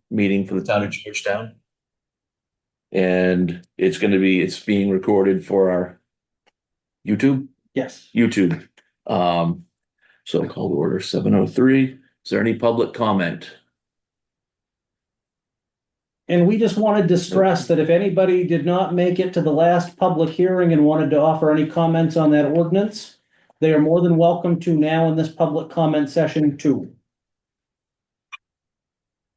meeting for the town of Georgetown. And it's being recorded for our YouTube. Yes. YouTube. So call to order 7:03. Is there any public comment? And we just wanted to stress that if anybody did not make it to the last public hearing and wanted to offer any comments on that ordinance, they are more than welcome to now in this public comment session too.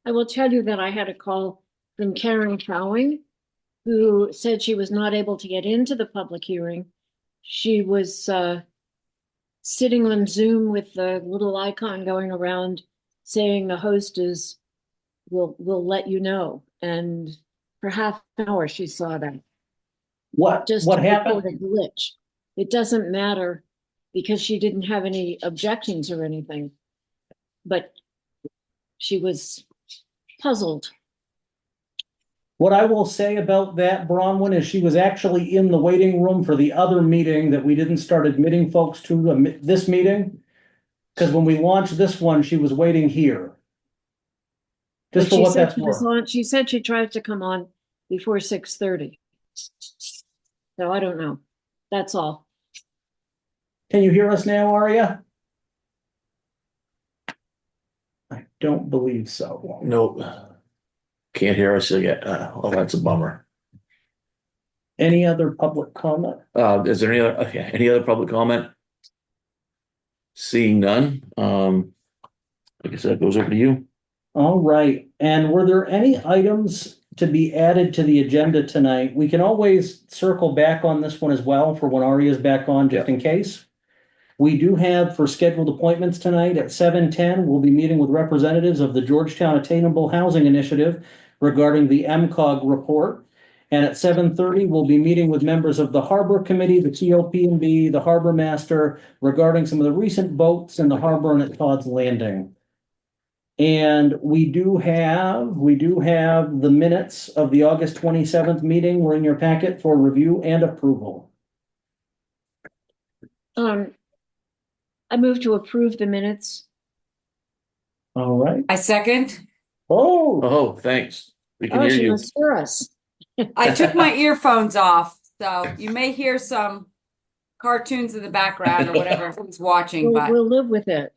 I will tell you that I had a call from Karen Cowing, who said she was not able to get into the public hearing. She was sitting on Zoom with the little icon going around saying the host will let you know. And for half an hour she saw that. What happened? A glitch. It doesn't matter because she didn't have any objections or anything. But she was puzzled. What I will say about that, Bronwyn, is she was actually in the waiting room for the other meeting that we didn't start admitting folks to this meeting. Because when we launched this one, she was waiting here. Just for what that's worth. She said she tried to come on before 6:30. So I don't know. That's all. Can you hear us now, Aria? I don't believe so. Nope. Can't hear us yet. Oh, that's a bummer. Any other public comment? Is there any other public comment? Seeing none. I guess that goes over to you. All right. And were there any items to be added to the agenda tonight? We can always circle back on this one as well for when Aria's back on, just in case. We do have for scheduled appointments tonight at 7:10, we'll be meeting with representatives of the Georgetown Attainable Housing Initiative regarding the MCOG report. And at 7:30, we'll be meeting with members of the Harbor Committee, the TOP&B, the Harbor Master regarding some of the recent boats in the harbor and at Todd's Landing. And we do have the minutes of the August 27th meeting were in your packet for review and approval. I move to approve the minutes. All right. I second. Oh, thanks. We can hear you. Must hear us. I took my earphones off, so you may hear some cartoons in the background or whatever who's watching, but we'll live with it.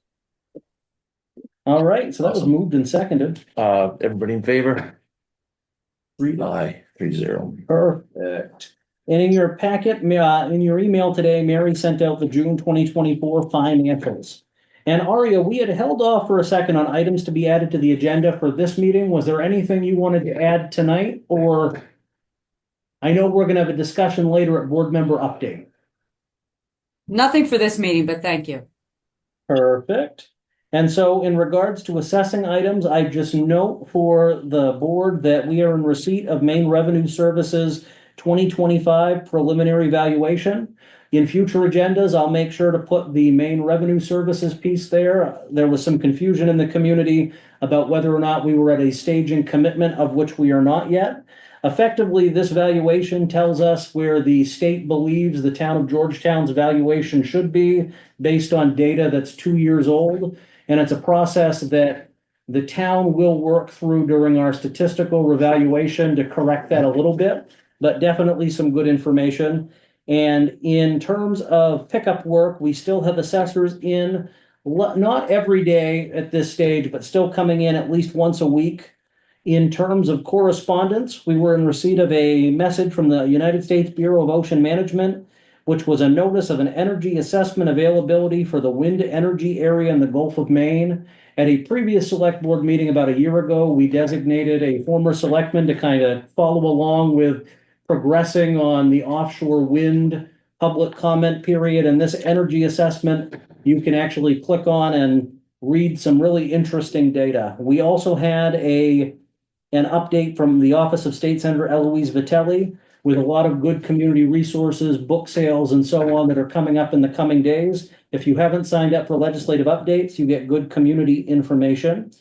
All right, so that was moved and seconded. Everybody in favor? 3-0. 3-0. Perfect. And in your packet, in your email today, Mary sent out the June 2024 financials. And Aria, we had held off for a second on items to be added to the agenda for this meeting. Was there anything you wanted to add tonight? Or I know we're going to have a discussion later at board member update. nothing for this meeting, but thank you. Perfect. And so in regards to assessing items, I just note for the board that we are in receipt of Maine Revenue Services 2025 preliminary valuation. In future agendas, I'll make sure to put the Maine Revenue Services piece there. There was some confusion in the community about whether or not we were at a stage in commitment of which we are not yet. Effectively, this valuation tells us where the state believes the town of Georgetown's valuation should be based on data that's 2 years old. And it's a process that the town will work through during our statistical revaluation to correct that a little bit, but definitely some good information. And in terms of pickup work, we still have assessors in, not every day at this stage, but still coming in at least once a week. In terms of correspondence, we were in receipt of a message from the United States Bureau of Ocean Management, which was a notice of an energy assessment availability for the wind energy area in the Gulf of Maine. At a previous select board meeting about a year ago, we designated a former selectman to kind of follow along with progressing on the offshore wind public comment period. And this energy assessment, you can actually click on and read some really interesting data. We also had an update from the Office of State Senator Eloise Vitelli, with a lot of good community resources, book sales, and so on that are coming up in the coming days. If you haven't signed up for legislative updates, you get good community information.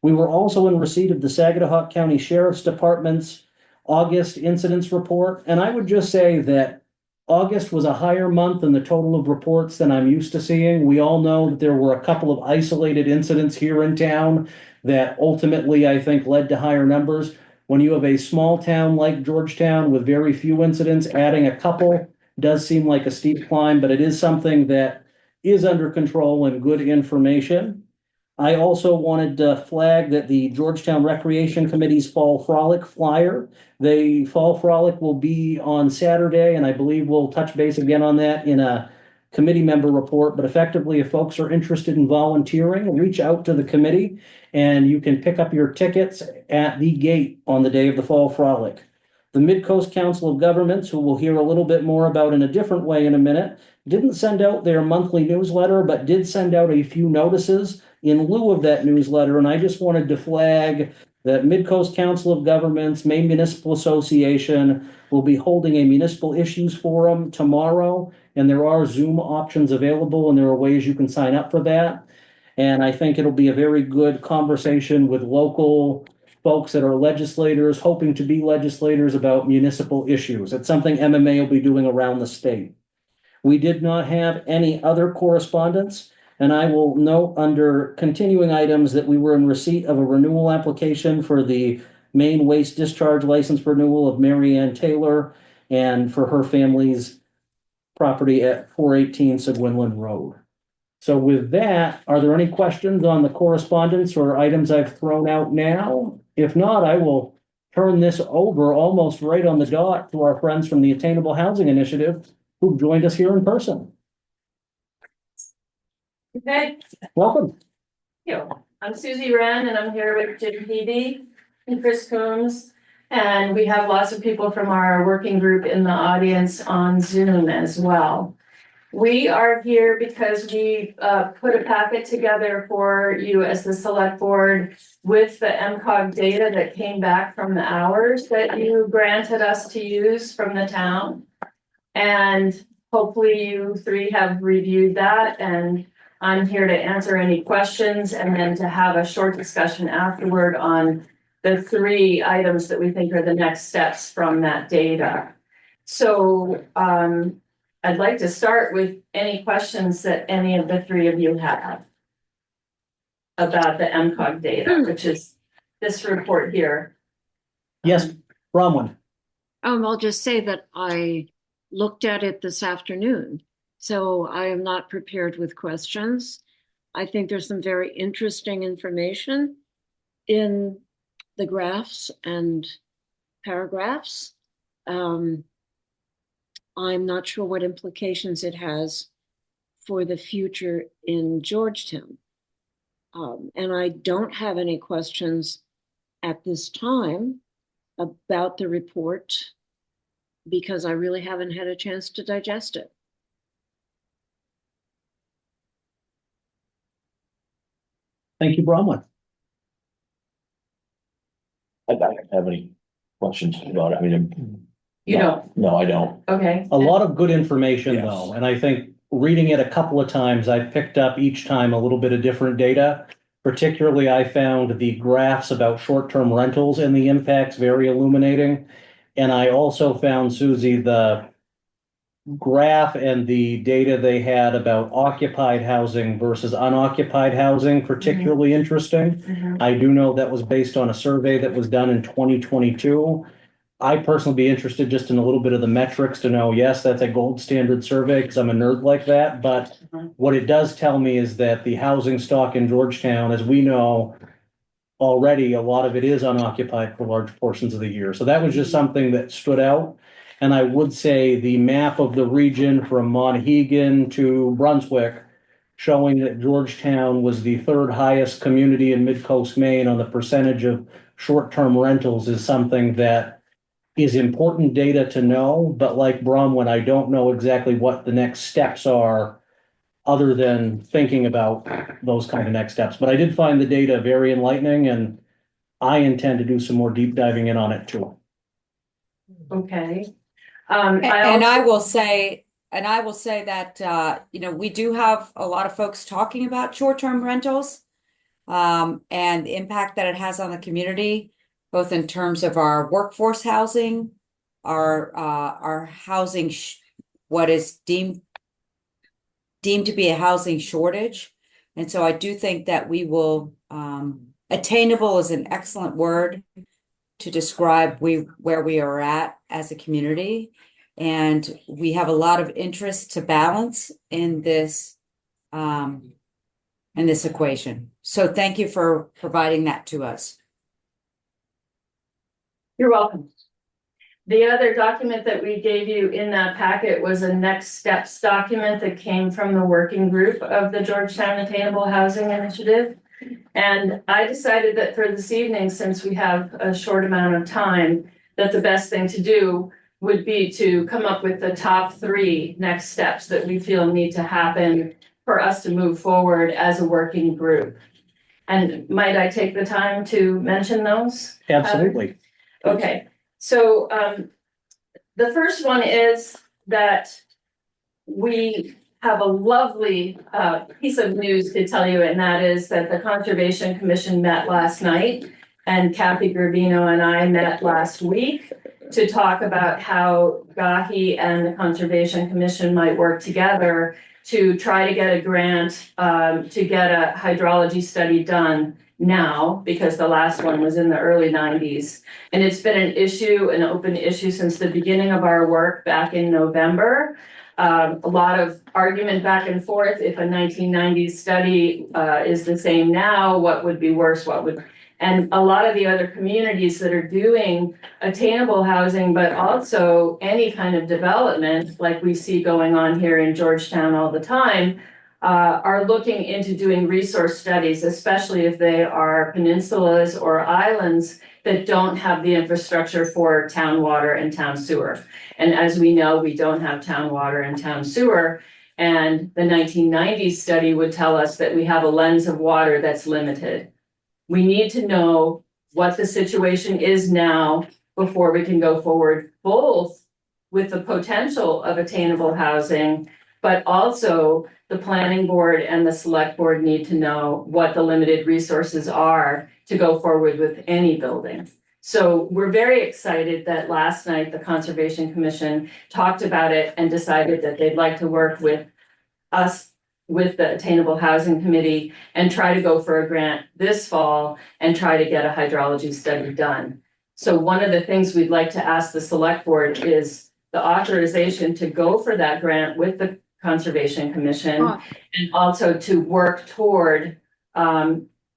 We were also in receipt of the Saginaw County Sheriff's Department's August incidents report. And I would just say that August was a higher month in the total of reports than I'm used to seeing. We all know that there were a couple of isolated incidents here in town that ultimately, I think, led to higher numbers. When you have a small town like Georgetown with very few incidents, adding a couple does seem like a steep climb, but it is something that is under control and good information. I also wanted to flag that the Georgetown Recreation Committee's Fall Frolic flyer, the Fall Frolic will be on Saturday, and I believe we'll touch base again on that in a committee member report. But effectively, if folks are interested in volunteering, reach out to the committee and you can pick up your tickets at the gate on the day of the Fall Frolic. The Mid-Coast Council of Governments, who we'll hear a little bit more about in a different way in a minute, didn't send out their monthly newsletter, but did send out a few notices in lieu of that newsletter. And I just wanted to flag that Mid-Coast Council of Governments, Maine Municipal Association will be holding a municipal issues forum tomorrow. And there are Zoom options available and there are ways you can sign up for that. And I think it'll be a very good conversation with local folks that are legislators, hoping to be legislators about municipal issues. It's something MMA will be doing around the state. We did not have any other correspondence, and I will note under continuing items that we were in receipt of a renewal application for the Maine Waste Discharge License Renewal of Mary Ann Taylor and for her family's property at 418 Seguinland Road. So with that, are there any questions on the correspondence or items I've thrown out now? If not, I will turn this over almost right on the dot to our friends from the Attainable Housing Initiative who've joined us here in person. Okay, Welcome. I'm Susie Wren and I'm here with Jim Peavy and Chris Coombs. And we have lots of people from our working group in the audience on Zoom as well. We are here because we put a packet together for you as the select board with the MCOG data that came back from the hours that you granted us to use from the town. And hopefully you three have reviewed that, and I'm here to answer any questions and then to have a short discussion afterward on the three items that we think are the next steps from that data. So I'd like to start with any questions that any of the three of you have about the MCOG data, which is this report here. Yes, Bronwyn. I'll just say that I looked at it this afternoon, so I am not prepared with questions. I think there's some very interesting information in the graphs and paragraphs. I'm not sure what implications it has for the future in Georgetown. And I don't have any questions at this time about the report because I really haven't had a chance to digest it. Thank you, Bronwyn. I don't have any questions about it. I mean, You don't, no, I don't. okay. A lot of good information Yes. though, and I think reading it a couple of times, I picked up each time a little bit of different data. Particularly, I found the graphs about short-term rentals and the impacts very illuminating. And I also found, Susie, the graph and the data they had about occupied housing versus unoccupied housing particularly interesting. Mhm. I do know that was based on a survey that was done in 2022. I personally be interested just in a little bit of the metrics to know, yes, that's a gold standard survey because I'm a nerd like that. But Mhm. what it does tell me is that the housing stock in Georgetown, as we know, already a lot of it is unoccupied for large portions of the year. So that was just something that stood out. And I would say the map of the region from Monhegan to Brunswick showing that Georgetown was the third highest community in Mid-Coast Maine on the percentage of short-term rentals is something that is important data to know, but like Bronwyn, I don't know exactly what the next steps are other than thinking about those kind of next steps. But I did find the data very enlightening and I intend to do some more deep diving in on it too. Okay. And I I will say that, we do have a lot of folks talking about short-term rentals, and the impact that it has on the community, both in terms of our workforce housing, our housing what is deemed to be a housing shortage. And so I do think that we will, attainable is an excellent word to describe where we are at as a community. And we have a lot of interest to balance in this equation. So thank you for providing that to us. You're welcome. The other document that we gave you in that packet was a next steps document that came from the working group of the Georgetown Attainable Housing Initiative. And I decided that for this evening, since we have a short amount of time, that the best thing to do would be to come up with the top 3 next steps that we feel need to happen for us to move forward as a working group. And might I take the time to mention those? Absolutely. Okay, so the first one is that we have a lovely piece of news to tell you, and that is that the Conservation Commission met last night, and Kathy Gravino and I met last week to talk about how GAHI and the Conservation Commission might work together to try to get a grant to get a hydrology study done now, because the last one was in the early 90s. And it's been an issue, an open issue since the beginning of our work back in November. A lot of argument back and forth. If a 1990s study is the same now, what would be worse? And a lot of the other communities that are doing attainable housing, but also any kind of development like we see going on here in Georgetown all the time, are looking into doing resource studies, especially if they are peninsulas or islands that don't have the infrastructure for town water and town sewer. And as we know, we don't have town water and town sewer. And the 1990s study would tell us that we have a lens of water that's limited. We need to know what the situation is now before we can go forward, both with the potential of attainable housing, but also the planning board and the select board need to know what the limited resources are to go forward with any building. So we're very excited that last night the Conservation Commission talked about it and decided that they'd like to work with us, with the Attainable Housing Committee, and try to go for a grant this fall and try to get a hydrology study done. So one of the things we'd like to ask the select board is the authorization to go for that grant with the Conservation Commission, and also to work toward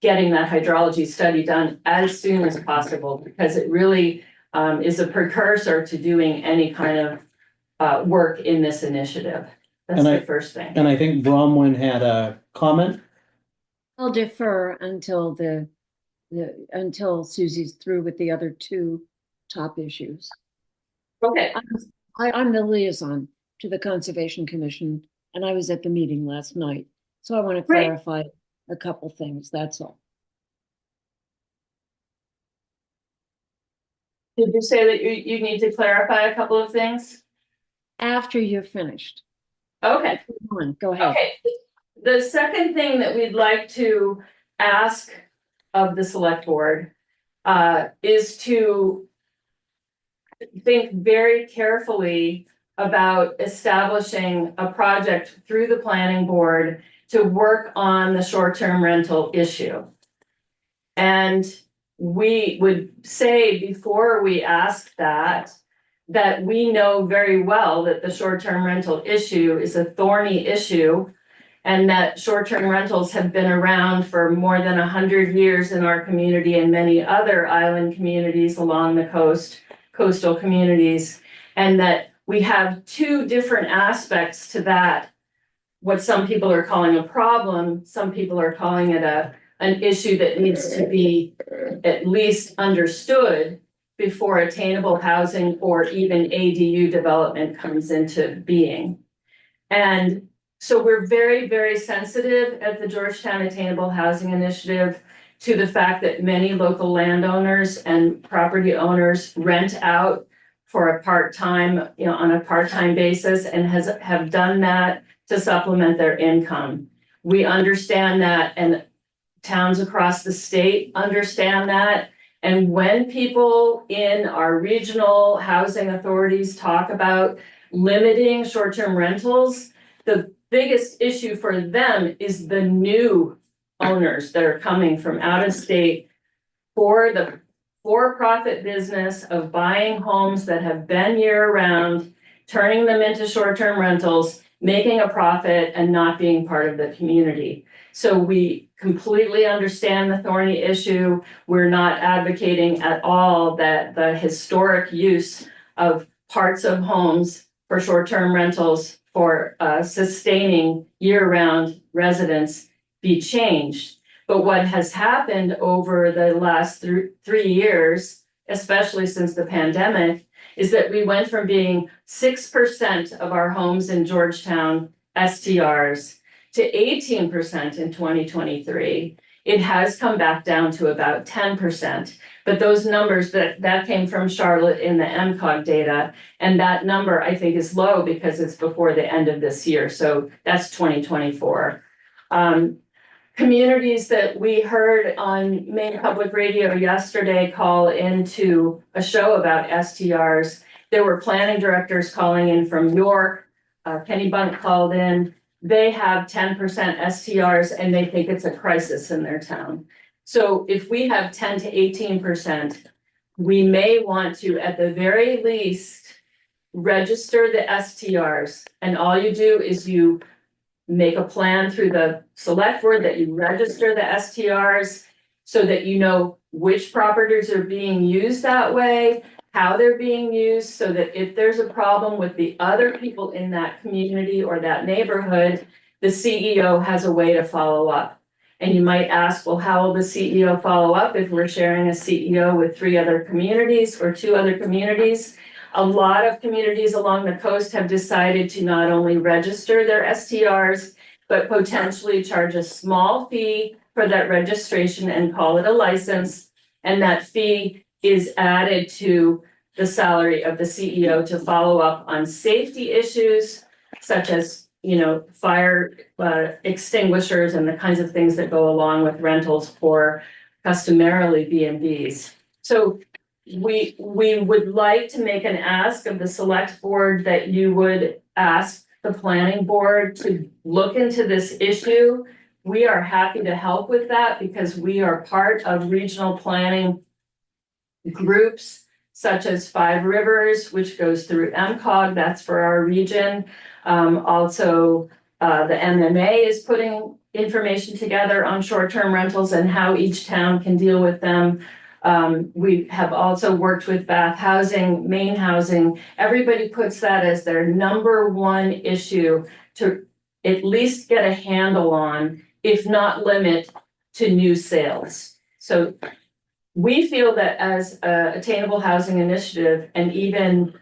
getting that hydrology study done as soon as possible, because it really is a precursor to doing any kind of work in this initiative. That's the first thing. And I think Bronwyn had a comment. I'll defer until until Susie's through with the other 2 top issues. Okay. I'm the liaison to the Conservation Commission, and I was at the meeting last night. So I want to Great. clarify a couple things, that's all. Did you say that you need to clarify a couple of things? After you're finished. Okay. Come on, go ahead. Okay. The second thing that we'd like to ask of the select board is to think very carefully about establishing a project through the planning board to work on the short-term rental issue. And we would say before we ask that we know very well that the short-term rental issue is a thorny issue, and that short-term rentals have been around for more than 100 years in our community and many other island communities along the coast, coastal communities, and that we have 2 different aspects to that. What some people are calling a problem, some people are calling it an issue that needs to be at least understood before attainable housing or even ADU development comes into being. And so we're very, very sensitive at the Georgetown Attainable Housing Initiative to the fact that many local landowners and property owners rent out for a part-time, on a part-time basis, and have done that to supplement their income. We understand that, and towns across the state understand that. And when people in our regional housing authorities talk about limiting short-term rentals, the biggest issue for them is the new owners that are coming from out of state for the for-profit business of buying homes that have been year-round, turning them into short-term rentals, making a profit and not being part of the community. So we completely understand the thorny issue. We're not advocating at all that the historic use of parts of homes for short-term rentals for sustaining year-round residents be changed. But what has happened over the last 3 years, especially since the pandemic, is that we went from being 6% of our homes in Georgetown STRs to 18% in 2023. It has come back down to about 10%. But those numbers that came from Charlotte in the MCOG data, and that number I think is low because it's before the end of this year. So that's 2024. Communities that we heard on Maine Public Radio yesterday call into a show about STRs. There were planning directors calling in from York. Kenny Bunt called in. They have 10% STRs and they think it's a crisis in their town. So if we have 10 to 18%, we may want to, at the very least, register the STRs. And all you do is you make a plan through the select board that you register the STRs so that you know which properties are being used that way, how they're being used, so that if there's a problem with the other people in that community or that neighborhood, the CEO has a way to follow up. And you might ask, well, how will the CEO follow up if we're sharing a CEO with 3 other communities or 2 other communities? A lot of communities along the coast have decided to not only register their STRs, but potentially charge a small fee for that registration and call it a license. And that fee is added to the salary of the CEO to follow up on safety issues, such as, fire extinguishers and the kinds of things that go along with rentals for customarily B&Bs. So we would like to make an ask of the select board that you would ask the planning board to look into this issue. We are happy to help with that because we are part of regional planning groups such as Five Rivers, which goes through MCOG, that's for our region. Also, the MMA is putting information together on short-term rentals and how each town can deal with them. We have also worked with Bath Housing, Maine Housing. Everybody puts that as their number one issue to at least get a handle on, if not limit to new sales. So we feel that as a attainable housing initiative and even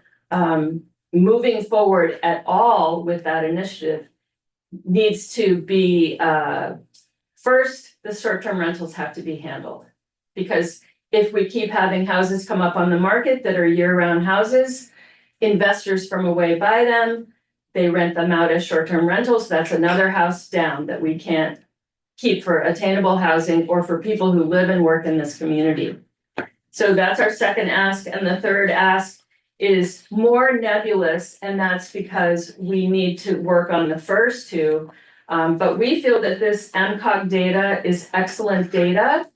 moving forward at all with that initiative needs to be, first, the short-term rentals have to be handled. Because if we keep having houses come up on the market that are year-round houses, investors from away buy them, they rent them out as short-term rentals, that's another house down that we can't keep for attainable housing or for people who live and work in this community. So that's our second ask. And the third ask is more nebulous, and that's because we need to work on the first 2. But we feel that this MCOG data is excellent data,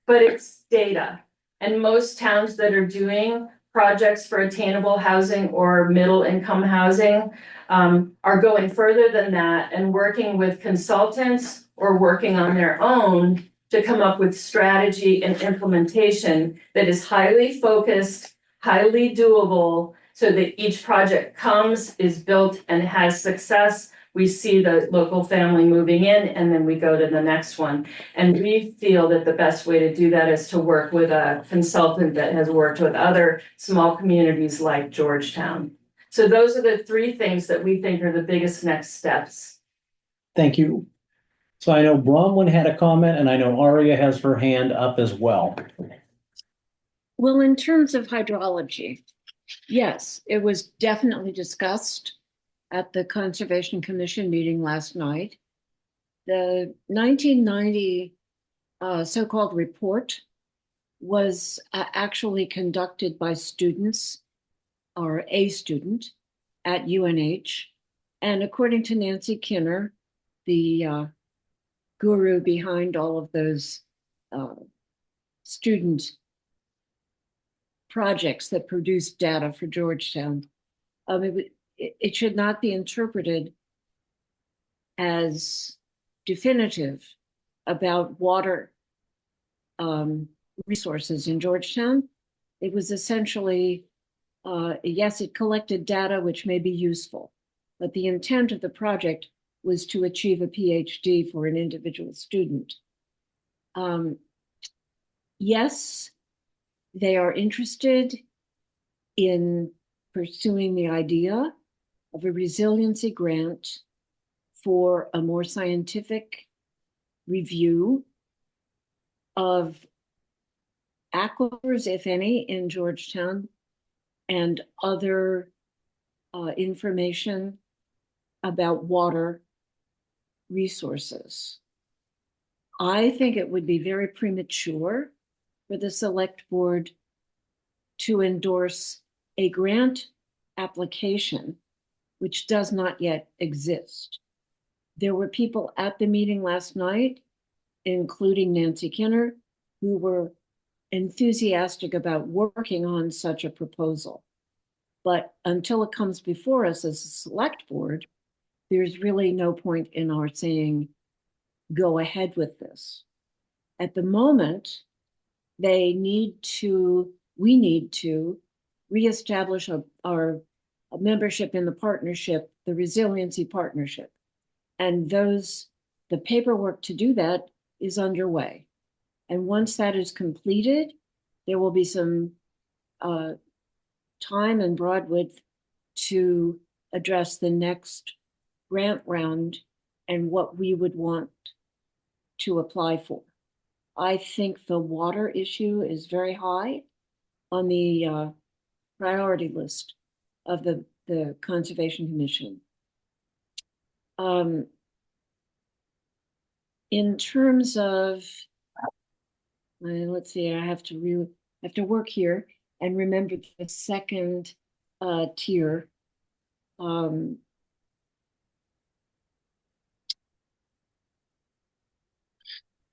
but it's data. And most towns that are doing projects for attainable housing or middle income housing are going further than that and working with consultants or working on their own to come up with strategy and implementation that is highly focused, highly doable, so that each project comes, is built, and has success. We see the local family moving in, and then we go to the next one. And we feel that the best way to do that is to work with a consultant that has worked with other small communities like Georgetown. So those are the 3 things that we think are the biggest next steps. Thank you. So I know Bronwyn had a comment, and I know Aria has her hand up as well. Well, in terms of hydrology, yes, it was definitely discussed at the Conservation Commission meeting last night. The 1990 so-called report was actually conducted by students, or a student, at UNH. And according to Nancy Kinner, the guru behind all of those student projects that produce data for Georgetown, it should not be interpreted as definitive about water resources in Georgetown. It was essentially, yes, it collected data which may be useful, but the intent of the project was to achieve a PhD for an individual student. Yes, they are interested in pursuing the idea of a resiliency grant for a more scientific review of aquifers, if any, in Georgetown, and other information about water resources. I think it would be very premature for the select board to endorse a grant application which does not yet exist. There were people at the meeting last night, including Nancy Kinner, who were enthusiastic about working on such a proposal. But until it comes before us as a select board, there's really no point in our saying, go ahead with this. At the moment, we need to reestablish our membership in the partnership, the resiliency partnership. And the paperwork to do that is underway. And once that is completed, there will be some time and broadwidth to address the next grant round and what we would want to apply for. I think the water issue is very high on the priority list of the Conservation Commission. In terms of, let's see, I have to work here and remember the second tier.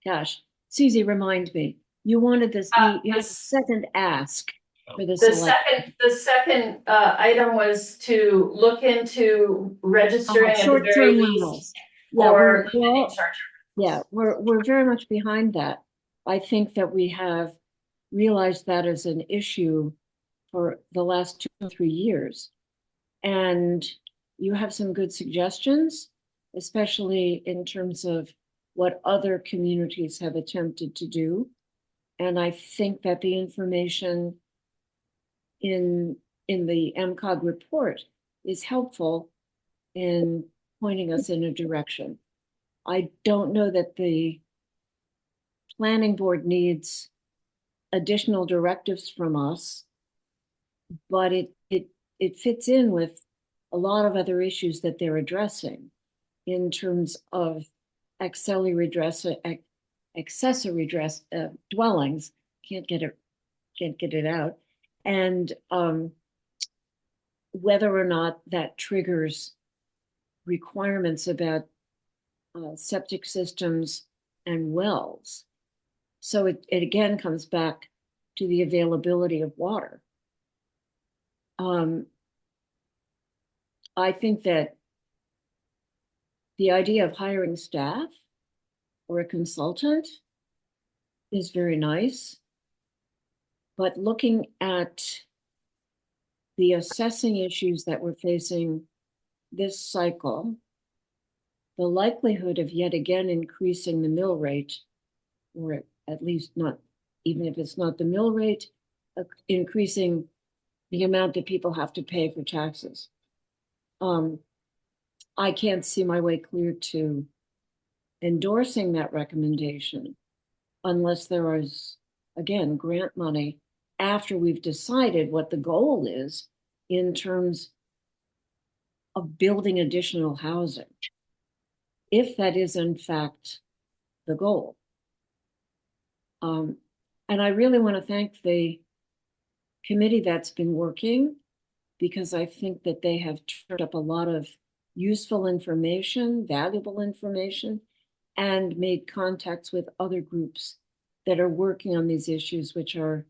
Gosh, Susie, remind me. You wanted this. You had a second ask for the select. The second item was to look into registering at the very Short-term least rentals. Yeah, or limiting charge. yeah, we're very much behind that. I think that we have realized that as an issue for the last 2 or 3 years. And you have some good suggestions, especially in terms of what other communities have attempted to do. And I think that the information in the MCOG report is helpful in pointing us in a direction. I don't know that the planning board needs additional directives from us, but it fits in with a lot of other issues that they're addressing in terms of accessory dwellings. Can't get it out, and whether or not that triggers requirements about septic systems and wells. So it again comes back to the availability of water. I think that the idea of hiring staff or a consultant is very nice, but looking at the assessing issues that we're facing this cycle, the likelihood of yet again increasing the mill rate, or at least not, even if it's not the mill rate, increasing the amount that people have to pay for taxes. I can't see my way clear to endorsing that recommendation unless there is, again, grant money after we've decided what the goal is in terms of building additional housing, if that is in fact the goal. And I really want to thank the committee that's been working, because I think that they have turned up a lot of useful information, valuable information, and made contacts with other groups that are working on these issues, which are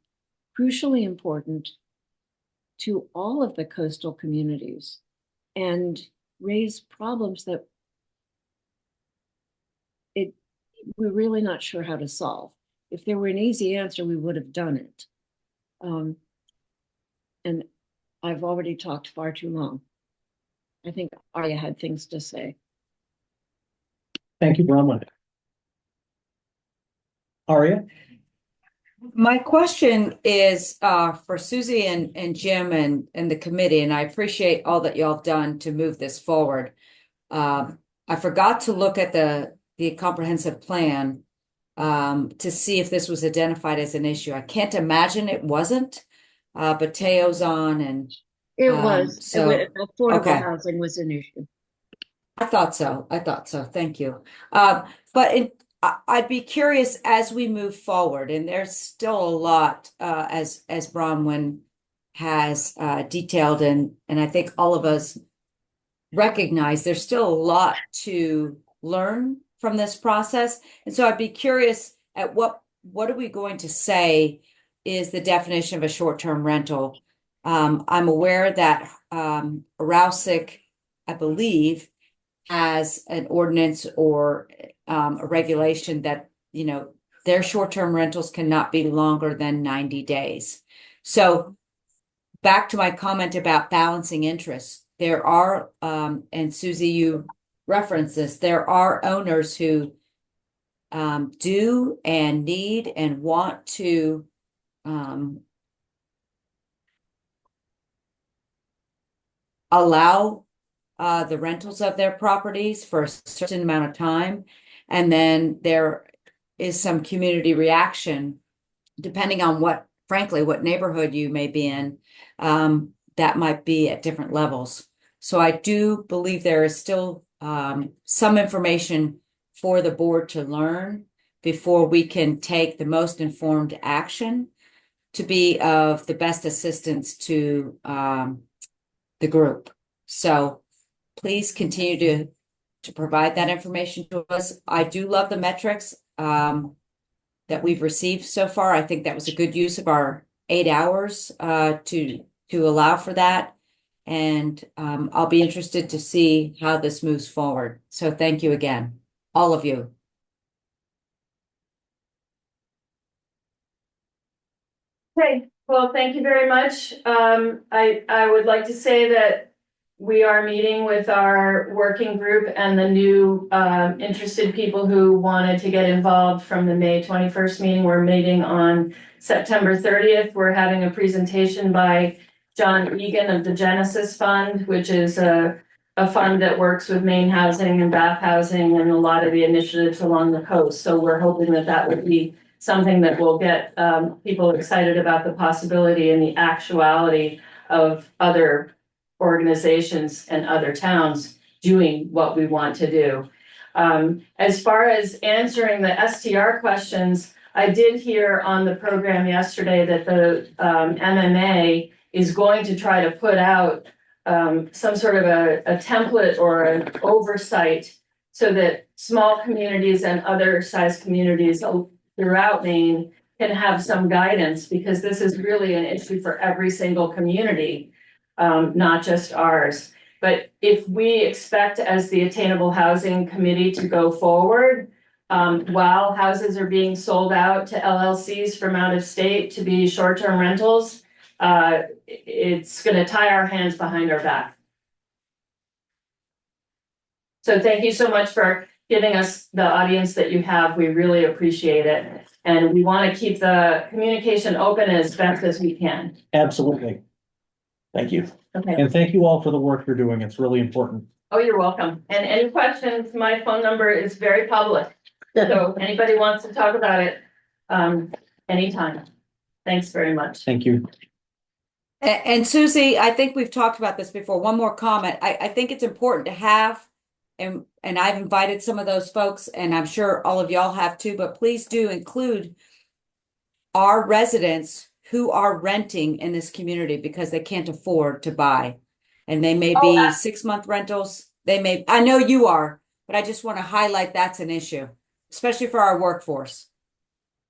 crucially important to all of the coastal communities and raise problems that we're really not sure how to solve. If there were an easy answer, we would have done it. And I've already talked far too long. I think Arya had things to say. Thank you, Bronwyn. Aria? My question is for Susie and Jim and the committee, and I appreciate all that y'all have done to move this forward. I forgot to look at the comprehensive plan to see if this was identified as an issue. I can't imagine it wasn't, but Teo's on and It was, so, affordable okay. housing was an issue. I thought so. Thank you. But I'd be curious as we move forward, and there's still a lot as Bronwyn has detailed, and I think all of us recognize there's still a lot to learn from this process. And so I'd be curious at what are we going to say is the definition of a short-term rental. I'm aware that Rouseck, I believe, has an ordinance or a regulation that, you know, their short-term rentals cannot be longer than 90 days. So back to my comment about balancing interests, there are, and Susie, you referenced this, there are owners who do and need and want to allow the rentals of their properties for a certain amount of time. And then there is some community reaction, depending on what neighborhood you may be in, that might be at different levels. So I do believe there is still some information for the board to learn before we can take the most informed action to be of the best assistance to the group. So please continue to provide that information to us. I do love the metrics that we've received so far. I think that was a good use of our 8 hours to allow for that. And I'll be interested to see how this moves forward. So thank you again, all of you. Okay, well, thank you very much. I would like to say that we are meeting with our working group and the new interested people who wanted to get involved from the May 21st meeting. We're meeting on September 30th. We're having a presentation by John Egan of the Genesis Fund, which is a fund that works with Maine Housing and Bath Housing and a lot of the initiatives along the coast. So we're hoping that that would be something that will get people excited about the possibility and the actuality of other organizations and other towns doing what we want to do. As far as answering the STR questions, I did hear on the program yesterday that the MMA is going to try to put out some sort of a template or an oversight so that small communities and other size communities throughout Maine can have some guidance, because this is really an issue for every single community, not just ours. But if we expect as the Attainable Housing Committee to go forward, while houses are being sold out to LLCs from out of state to be short-term rentals, it's going to tie our hands behind our back. So thank you so much for giving us the audience that you have. We really appreciate it. And we want to keep the communication open as best as we can. Absolutely. Thank you. Okay. And thank you all for the work you're doing. It's really important. Oh, you're welcome. And any questions, my phone number is very public. So anybody wants to talk about it, anytime. Thanks very much. Thank you. And Susie, I think we've talked about this before. One more comment. I think it's important to have, and I've invited some of those folks, and I'm sure all of y'all have too, but please do include our residents who are renting in this community because they can't afford to buy. And they may Oh, be 6-month rentals. I know you are, but I just want to highlight that's an issue, especially for our workforce.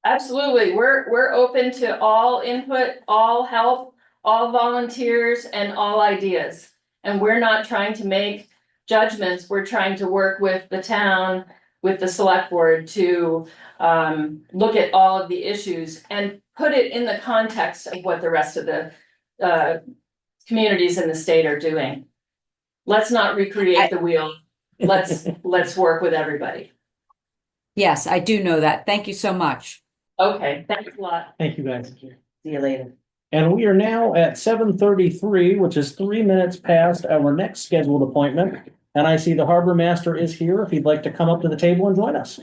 absolutely. We're open to all input, all help, all volunteers, and all ideas. And we're not trying to make judgments. We're trying to work with the town, with the select board to look at all of the issues and put it in the context of what the rest of the communities in the state are doing. Let's not recreate the wheel. Let's work with everybody. Yes, I do know that. Thank you so much. Okay, thanks a lot. Thank you, guys. See you later. And we are now at 7:33, which is 3 minutes past our next scheduled appointment. And I see the harbor master is here if he'd like to come up to the table and join us.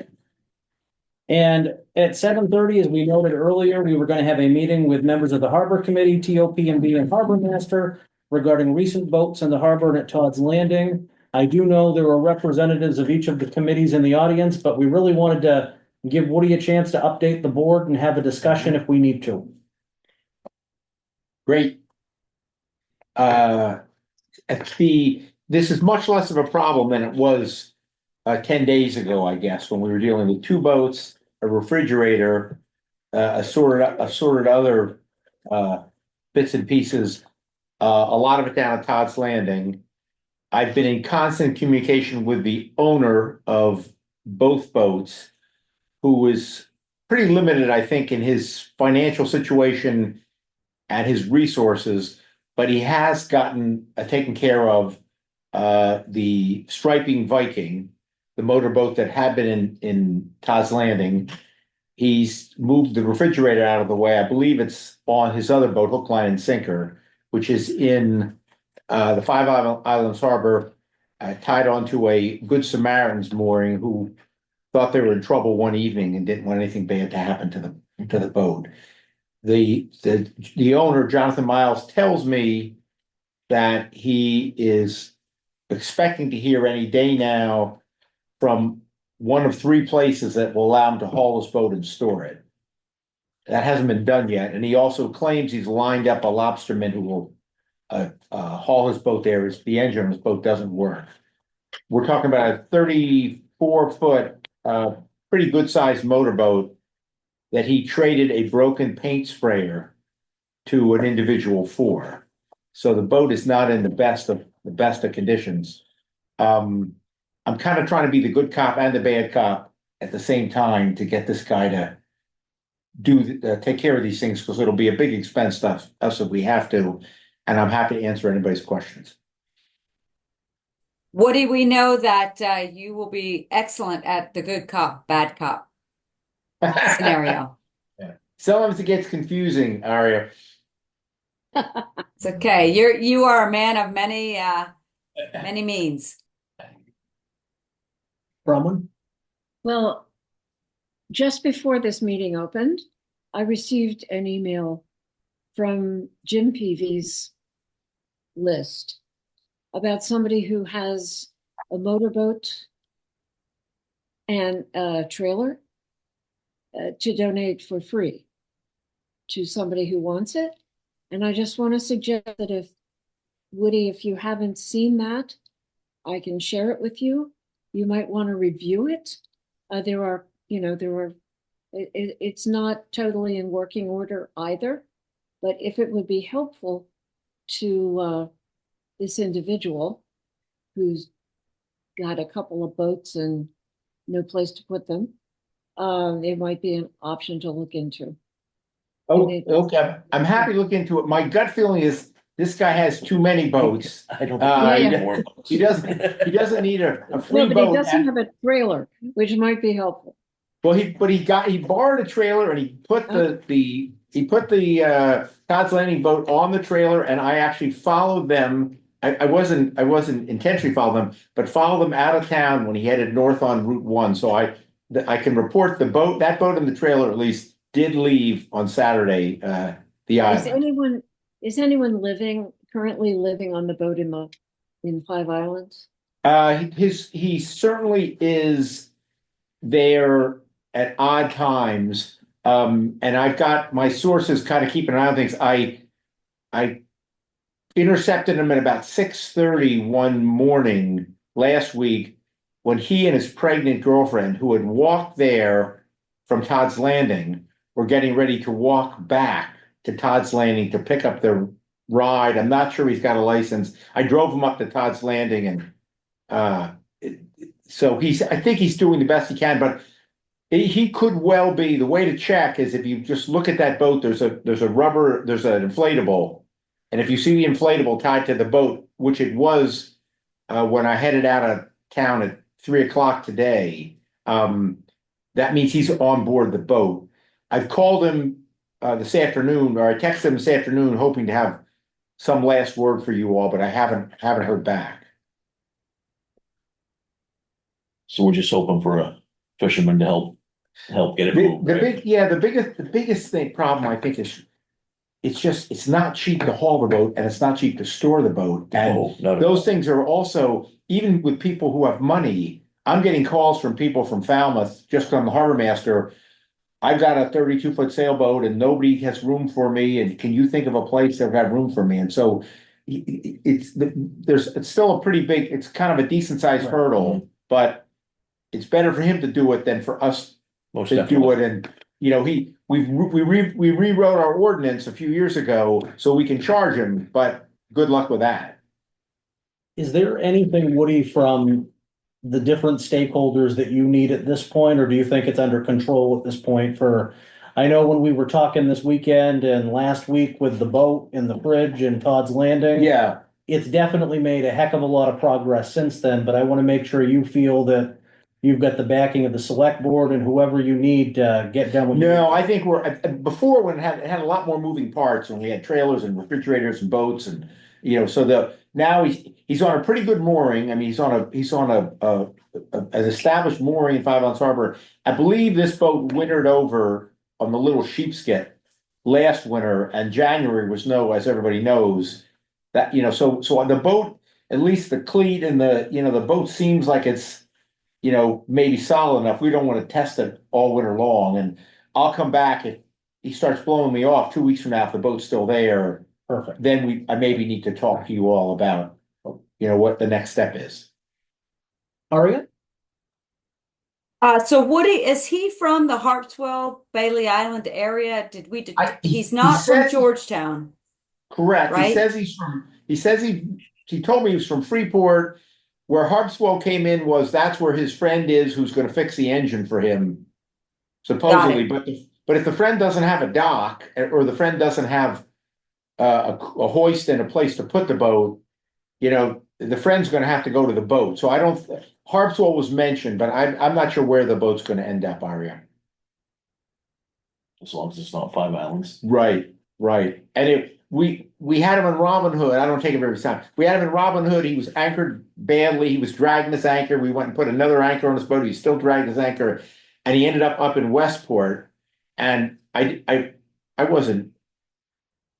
And at 7:30, as we noted earlier, we were going to have a meeting with members of the Harbor Committee, TOP&B, and Harbor Master regarding recent boats in the harbor and at Todd's Landing. I do know there are representatives of each of the committees in the audience, but we really wanted to give Woody a chance to update the board and have a discussion if we need to. Great. This is much less of a problem than it was 10 days ago, I guess, when we were dealing with 2 boats, a refrigerator, assorted other bits and pieces, a lot of it down at Todd's Landing. I've been in constant communication with the owner of both boats, who is pretty limited, I think, in his financial situation and his resources, but he has gotten taken care of the Striping Viking, the motorboat that had been in Todd's Landing. He's moved the refrigerator out of the way. I believe it's on his other boat, Hook, Line, and Sinker, which is in the Five Islands Harbor, tied onto a Good Samaritan's mooring, who thought they were in trouble one evening and didn't want anything bad to happen to the boat. The owner, Jonathan Miles, tells me that he is expecting to hear any day now from one of 3 places that will allow him to haul his boat and store it. That hasn't been done yet, and he also claims he's lined up a lobsterman who will haul his boat there if the engine on his boat doesn't work. We're talking about a 34-foot, pretty good-sized motorboat that he traded a broken paint sprayer to an individual for. So the boat is not in the best of conditions. I'm kind of trying to be the good cop and the bad cop at the same time to get this guy to take care of these things, because it'll be a big expense to us if we have to. And I'm happy to answer anybody's questions. Woody, we know that you will be excellent at the good cop, bad cop scenario. Sometimes it gets confusing, Aria. It's okay. You are a man of many means. Bronwyn? Well, just before this meeting opened, I received an email from Jim Peavy's list about somebody who has a motorboat and a trailer to donate for free to somebody who wants it. And I just want to suggest that if, Woody, if you haven't seen that, I can share it with you. You might want to review it. It's not totally in working order either, but if it would be helpful to this individual who's got a couple of boats and no place to put them, it might be an option to look into. Oh, okay. I'm happy to look into it. My gut feeling is this guy has too many boats. I don't. Yeah. He doesn't need a free No, but boat. he doesn't have a trailer, which might be helpful. Well, he borrowed a trailer and he put the Todd's Landing boat on the trailer, and I actually followed them. I wasn't intentionally following them, but followed them out of town when he headed north on Route 1. So I can report that boat and the trailer at least did leave on Saturday, the island. Is anyone currently living on the boat in Five Islands? He certainly is there at odd times. And I've got my sources kind of keeping an eye on things. I intercepted him at about 6:30 one morning last week when he and his pregnant girlfriend, who had walked there from Todd's Landing, were getting ready to walk back to Todd's Landing to pick up their ride. I'm not sure he's got a license. I drove him up to Todd's Landing and so I think he's doing the best he can, but he could well be. The way to check is if you just look at that boat, there's an inflatable. And if you see the inflatable tied to the boat, which it was when I headed out of town at 3 o'clock today, that means he's on board the boat. I've called him this afternoon, or I texted him this afternoon, hoping to have some last word for you all, but I haven't heard back. So we're just hoping for a fisherman to help get it moved. The biggest problem I think is it's not cheap to haul the boat and it's not cheap to store the boat. And those things are also, even with people who have money, I'm getting calls from people from Falmouth, just on the Harbor Master. I've got a 32-foot sailboat and nobody has room for me. And can you think of a place that would have room for me? And so it's still a pretty big, it's kind of a decent sized hurdle, but it's better for him to do it than for us Most to definitely. do it. And, you know, we rewrote our ordinance a few years ago so we can charge him, but good luck with that. Is there anything, Woody, from the different stakeholders that you need at this point, or do you think it's under control at this point I know when we were talking this weekend and last week with the boat and the fridge and Todd's Landing. Yeah. It's definitely made a heck of a lot of progress since then, but I want to make sure you feel that you've got the backing of the select board and whoever you need to get done with. No, I think before when it had a lot more moving parts, when we had trailers and refrigerators and boats and, you know, so now he's on a pretty good mooring. I mean, he's on an established mooring in Five Islands Harbor. I believe this boat wintered over on the Little Sheepskin last winter, and January was as everybody knows, that, you know, so the boat, at least the cleat and the boat seems like it's, you know, maybe solid enough. We don't want to test it all winter long. And I'll come back if he starts blowing me off 2 weeks from now, if the boat's still there. Perfect. Then I maybe need to talk to you all about, you know, what the next step is. Aria? So Woody, is he from the Harpswell, Bailey Island area? He's not from Georgetown. Correct. Right? He says he told me he was from Freeport. Where Harpswell came in that's where his friend is, who's going to fix the engine for him, supposedly. But if the friend doesn't have a dock, or the friend doesn't have a hoist and a place to put the boat, you know, the friend's going to have to go to the boat. So Harpswell was mentioned, but I'm not sure where the boat's going to end up, Aria. As long as it's not Five Islands. Right. And we had him in Robin Hood. I don't take it every time. We had him in Robin Hood. He was anchored badly. He was dragging his anchor. We went and put another anchor on his boat. He still dragged his anchor, and he ended up in Westport. And I wasn't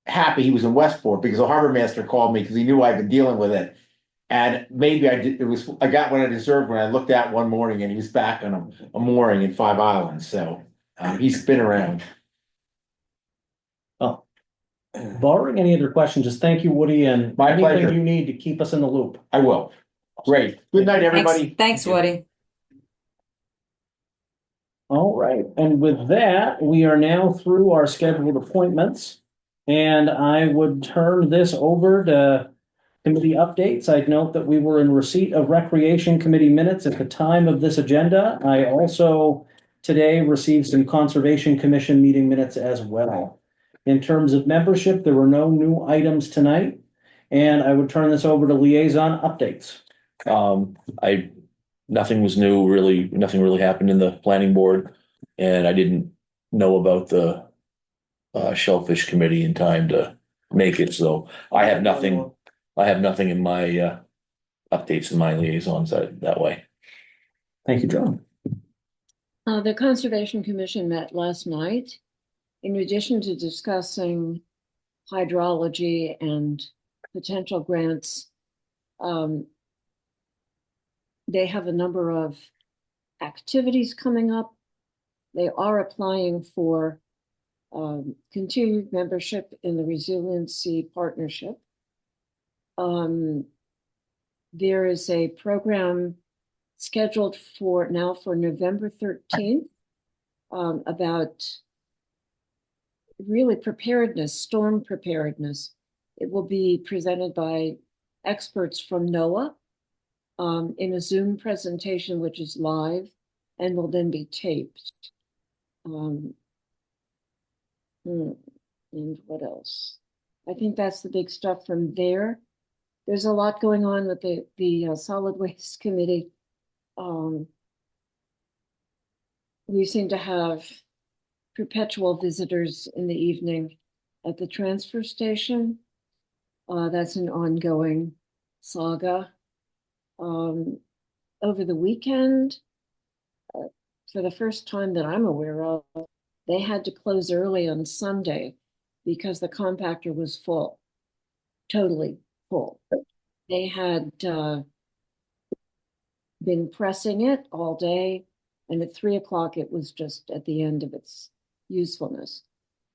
happy he was in Westport because the harbor master called me because he knew I'd been dealing with it. And maybe I got what I deserved when I looked out one morning and he was back on a mooring in Five Islands. So he's been around. Oh. Barring any other questions, just thank you, Woody, and My anything pleasure. you need to keep us in the loop. I will. Great. Good night, everybody. Thanks, Woody. All right, and with that, we are now through our scheduled appointments. And I would turn this over to committee updates. I'd note that we were in receipt of Recreation Committee minutes at the time of this agenda. I also today received some Conservation Commission meeting minutes as well. In terms of membership, there were no new items tonight, and I would turn this over to liaison updates. Nothing was new, really. Nothing really happened in the planning board, and I didn't know about the Shellfish Committee in time to make it. So I have nothing. I have nothing in my updates in my liaisons that way. Thank you, John. The Conservation Commission met last night. In addition to discussing hydrology and potential grants, they have a number of activities coming up they are applying for continued membership in the Resiliency Partnership. There is a program scheduled for November 13th about really preparedness, storm preparedness. It will be presented by experts from NOAA in a Zoom presentation, which is live and will then be taped. And what else? I think that's the big stuff from there. There's a lot going on with the Solid Waste Committee. We seem to have perpetual visitors in the evening at the transfer station. That's an ongoing saga. Over the weekend, for the first time that I'm aware of, they had to close early on Sunday because the compactor was full, totally full. They had been pressing it all day, and at 3 o'clock it was just at the end of its usefulness.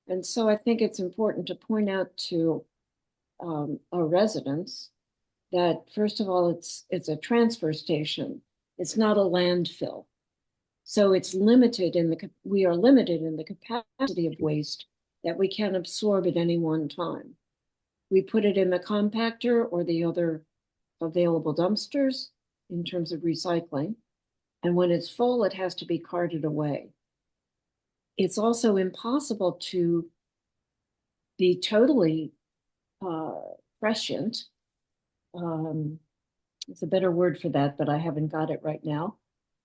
And so I think it's important to point out to our residents that, first of all, it's a transfer station. It's not a landfill. So it's limited we are limited in the capacity of waste that we can absorb at any one time. We put it in the compactor or the other available dumpsters in terms of recycling. And when it's full, it has to be carted away. It's also impossible to be totally prescient. It's a better word for that, but I haven't got it right now,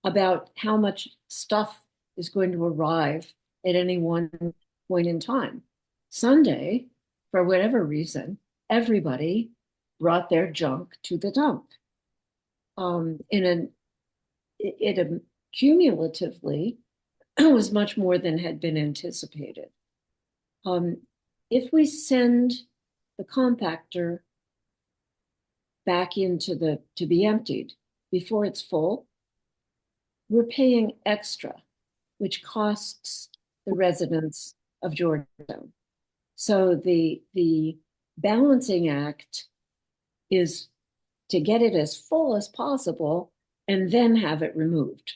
about how much stuff is going to arrive at any one point in time. Sunday, for whatever reason, everybody brought their junk to the dump. It cumulatively was much more than had been anticipated. If we send the compactor back to be emptied before it's full, we're paying extra, which costs the residents of Georgetown. So the balancing act is to get it as full as possible and then have it removed.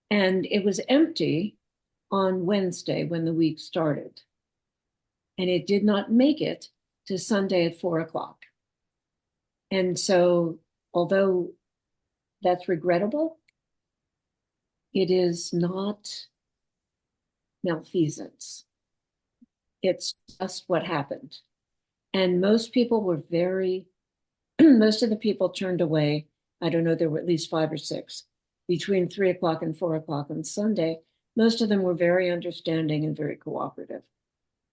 And it was empty on Wednesday when the week started. And it did not make it to Sunday at 4 o'clock. And so, although that's regrettable, it is not malfeasance. It's just what happened. And most people were most of the people turned away. I don't know, there were at least 5 or 6 between 3 o'clock and 4 o'clock on Sunday. Most of them were very understanding and very cooperative.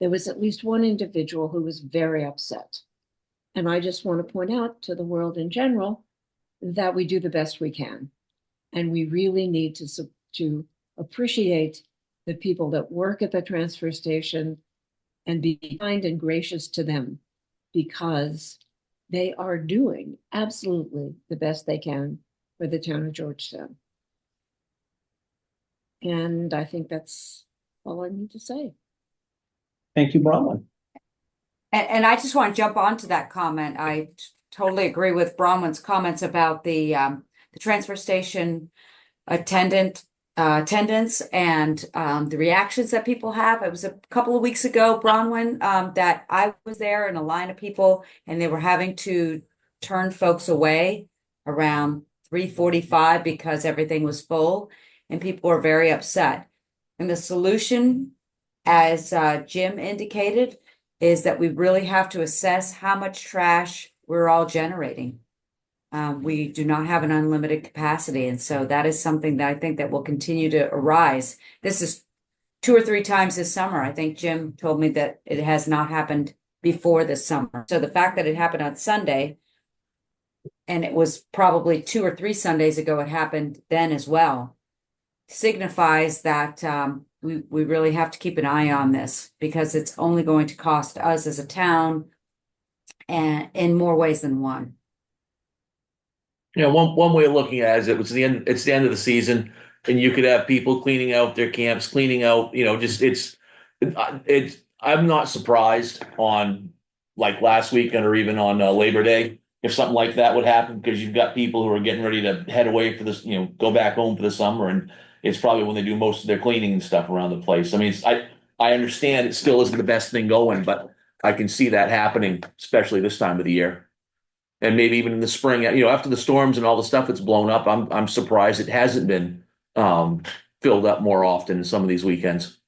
There was at least one individual who was very upset. And I just want to point out to the world in general that we do the best we can. And we really need to appreciate the people that work at the transfer station and be kind and gracious to them, because they are doing absolutely the best they can for the town of Georgetown. And I think that's all I need to say. Thank you, Bronwyn. And I just want to jump onto that comment. I totally agree with Bronwyn's comments about the transfer station attendance and the reactions that people have. It was a couple of weeks ago, Bronwyn, that I was there in a line of people, and they were having to turn folks away around 3:45 because everything was full, and people were very upset. And the solution, as Jim indicated, is that we really have to assess how much trash we're all generating. We do not have an unlimited capacity. And so that is something that I think that will continue to arise. This is 2 or 3 times this summer. I think Jim told me that it has not happened before this summer. So the fact that it happened on Sunday, and it was probably 2 or 3 Sundays ago, it happened then as well, signifies that we really have to keep an eye on this, because it's only going to cost us as a town, and in more ways than one. You know, one way of looking at it is it's the end of the season. and you could have people cleaning out their camps, cleaning out, just I'm not surprised on like last weekend or even on Labor Day, if something like that would happen, because you've got people who are getting ready to head away for this, go back home for the summer, and it's probably when they do most of their cleaning and stuff around the place. I mean, I understand it still isn't the best thing going, but I can see that happening, especially this time of the year. And maybe even in the spring, after the storms and all the stuff that's blown up, I'm surprised it hasn't been filled up more often in some of these weekends.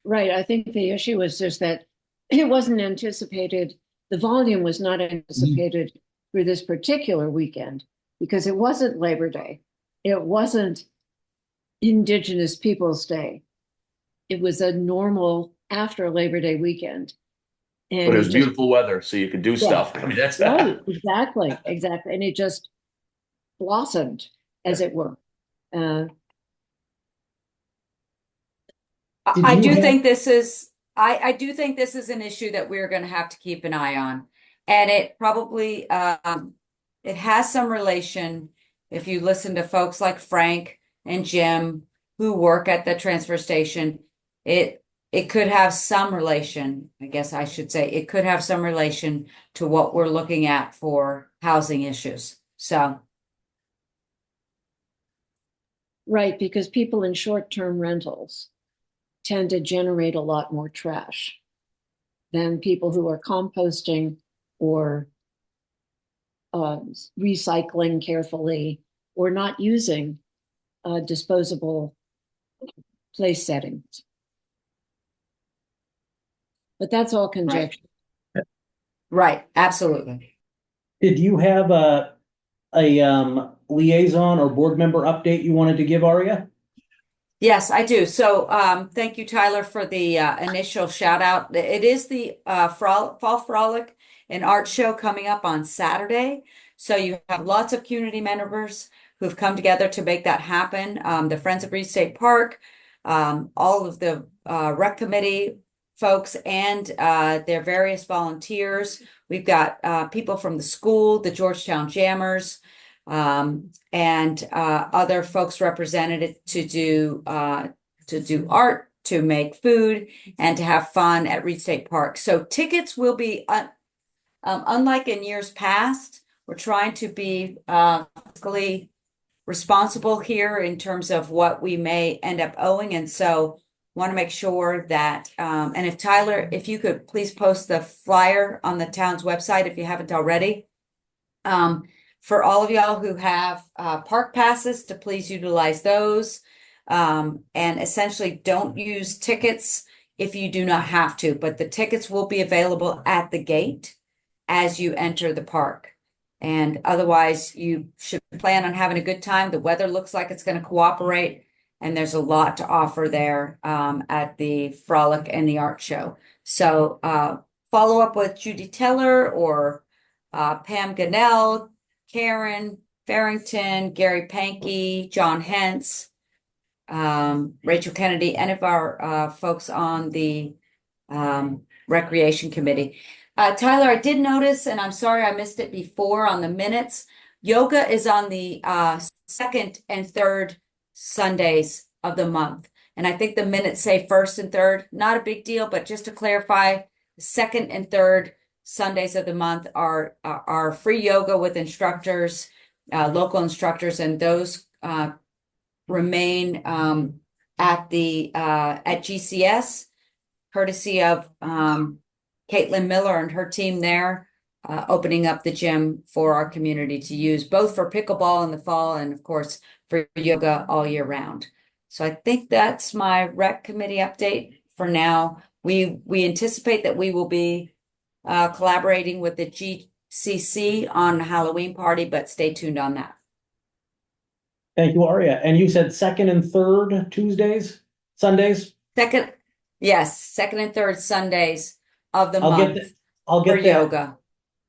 Right, I think the issue was just that it wasn't anticipated, the volume was not anticipated for this particular weekend, because it wasn't Labor Day. It wasn't Indigenous Peoples' Day. It was a normal after Labor Day weekend. And But it was just- beautiful weather, so you could do stuff. I mean, that's Right, exactly. And it just blossomed, as it were. Did I you do have- think this is, I do think this is an issue that we're going to have to keep an eye on. And it probably, it has some relation, if you listen to folks like Frank and Jim who work at the transfer station, it could have some relation, I guess I should say, it could have some relation to what we're looking at for housing issues. So, Right, because people in short-term rentals tend to generate a lot more trash than people who are composting or recycling carefully or not using disposable place settings. But that's all conjecture. right, absolutely. Did you have a liaison or board member update you wanted to give, Aria? Yes, I do. So, thank you, Tyler, for the initial shout out. It is the Fall Frolic and Art Show coming up on Saturday. So you have lots of community members who've come together to make that happen. The Friends of Reed State Park, all of the rec committee folks, and their various volunteers. We've got people from the school, the Georgetown Jammers, and other folks represented to do art, to make food, and to have fun at Reed State Park. So tickets will be unlike in years past. We're trying to be fiscally responsible here in terms of what we may end up owing, and so want to make sure that and if Tyler, if you could please post the flyer on the town's website if you haven't already. For all of y'all who have park passes, to please utilize those, and essentially don't use tickets if you do not have to, but the tickets will be available at the gate as you enter the park. And otherwise, you should plan on having a good time. The weather looks like it's going to cooperate, and there's a lot to offer there at the Frolic and the Art Show. So follow up with Judy Teller or Pam Gannell, Karen Farrington, Gary Pankey, John Hentz, Rachel Kennedy, any of our folks on the Recreation Committee. Tyler, I did notice, and I'm sorry I missed it before on the minutes, yoga is on the second and third Sundays of the month. And I think the minutes say first and third, not a big deal, but just to clarify, the second and third Sundays of the month are free yoga with instructors, local instructors, and those remain at GCS, courtesy of Caitlin Miller and her team there, opening up the gym for our community to use, both for pickleball in the fall and, of course, for yoga all year round. So I think that's my rec committee update for now. We anticipate that we will be collaborating with the GCC on the Halloween party, but stay tuned on that. Thank you, Aria. And you said second and third Sundays? Yes, second and third Sundays of the I'll month for get yoga.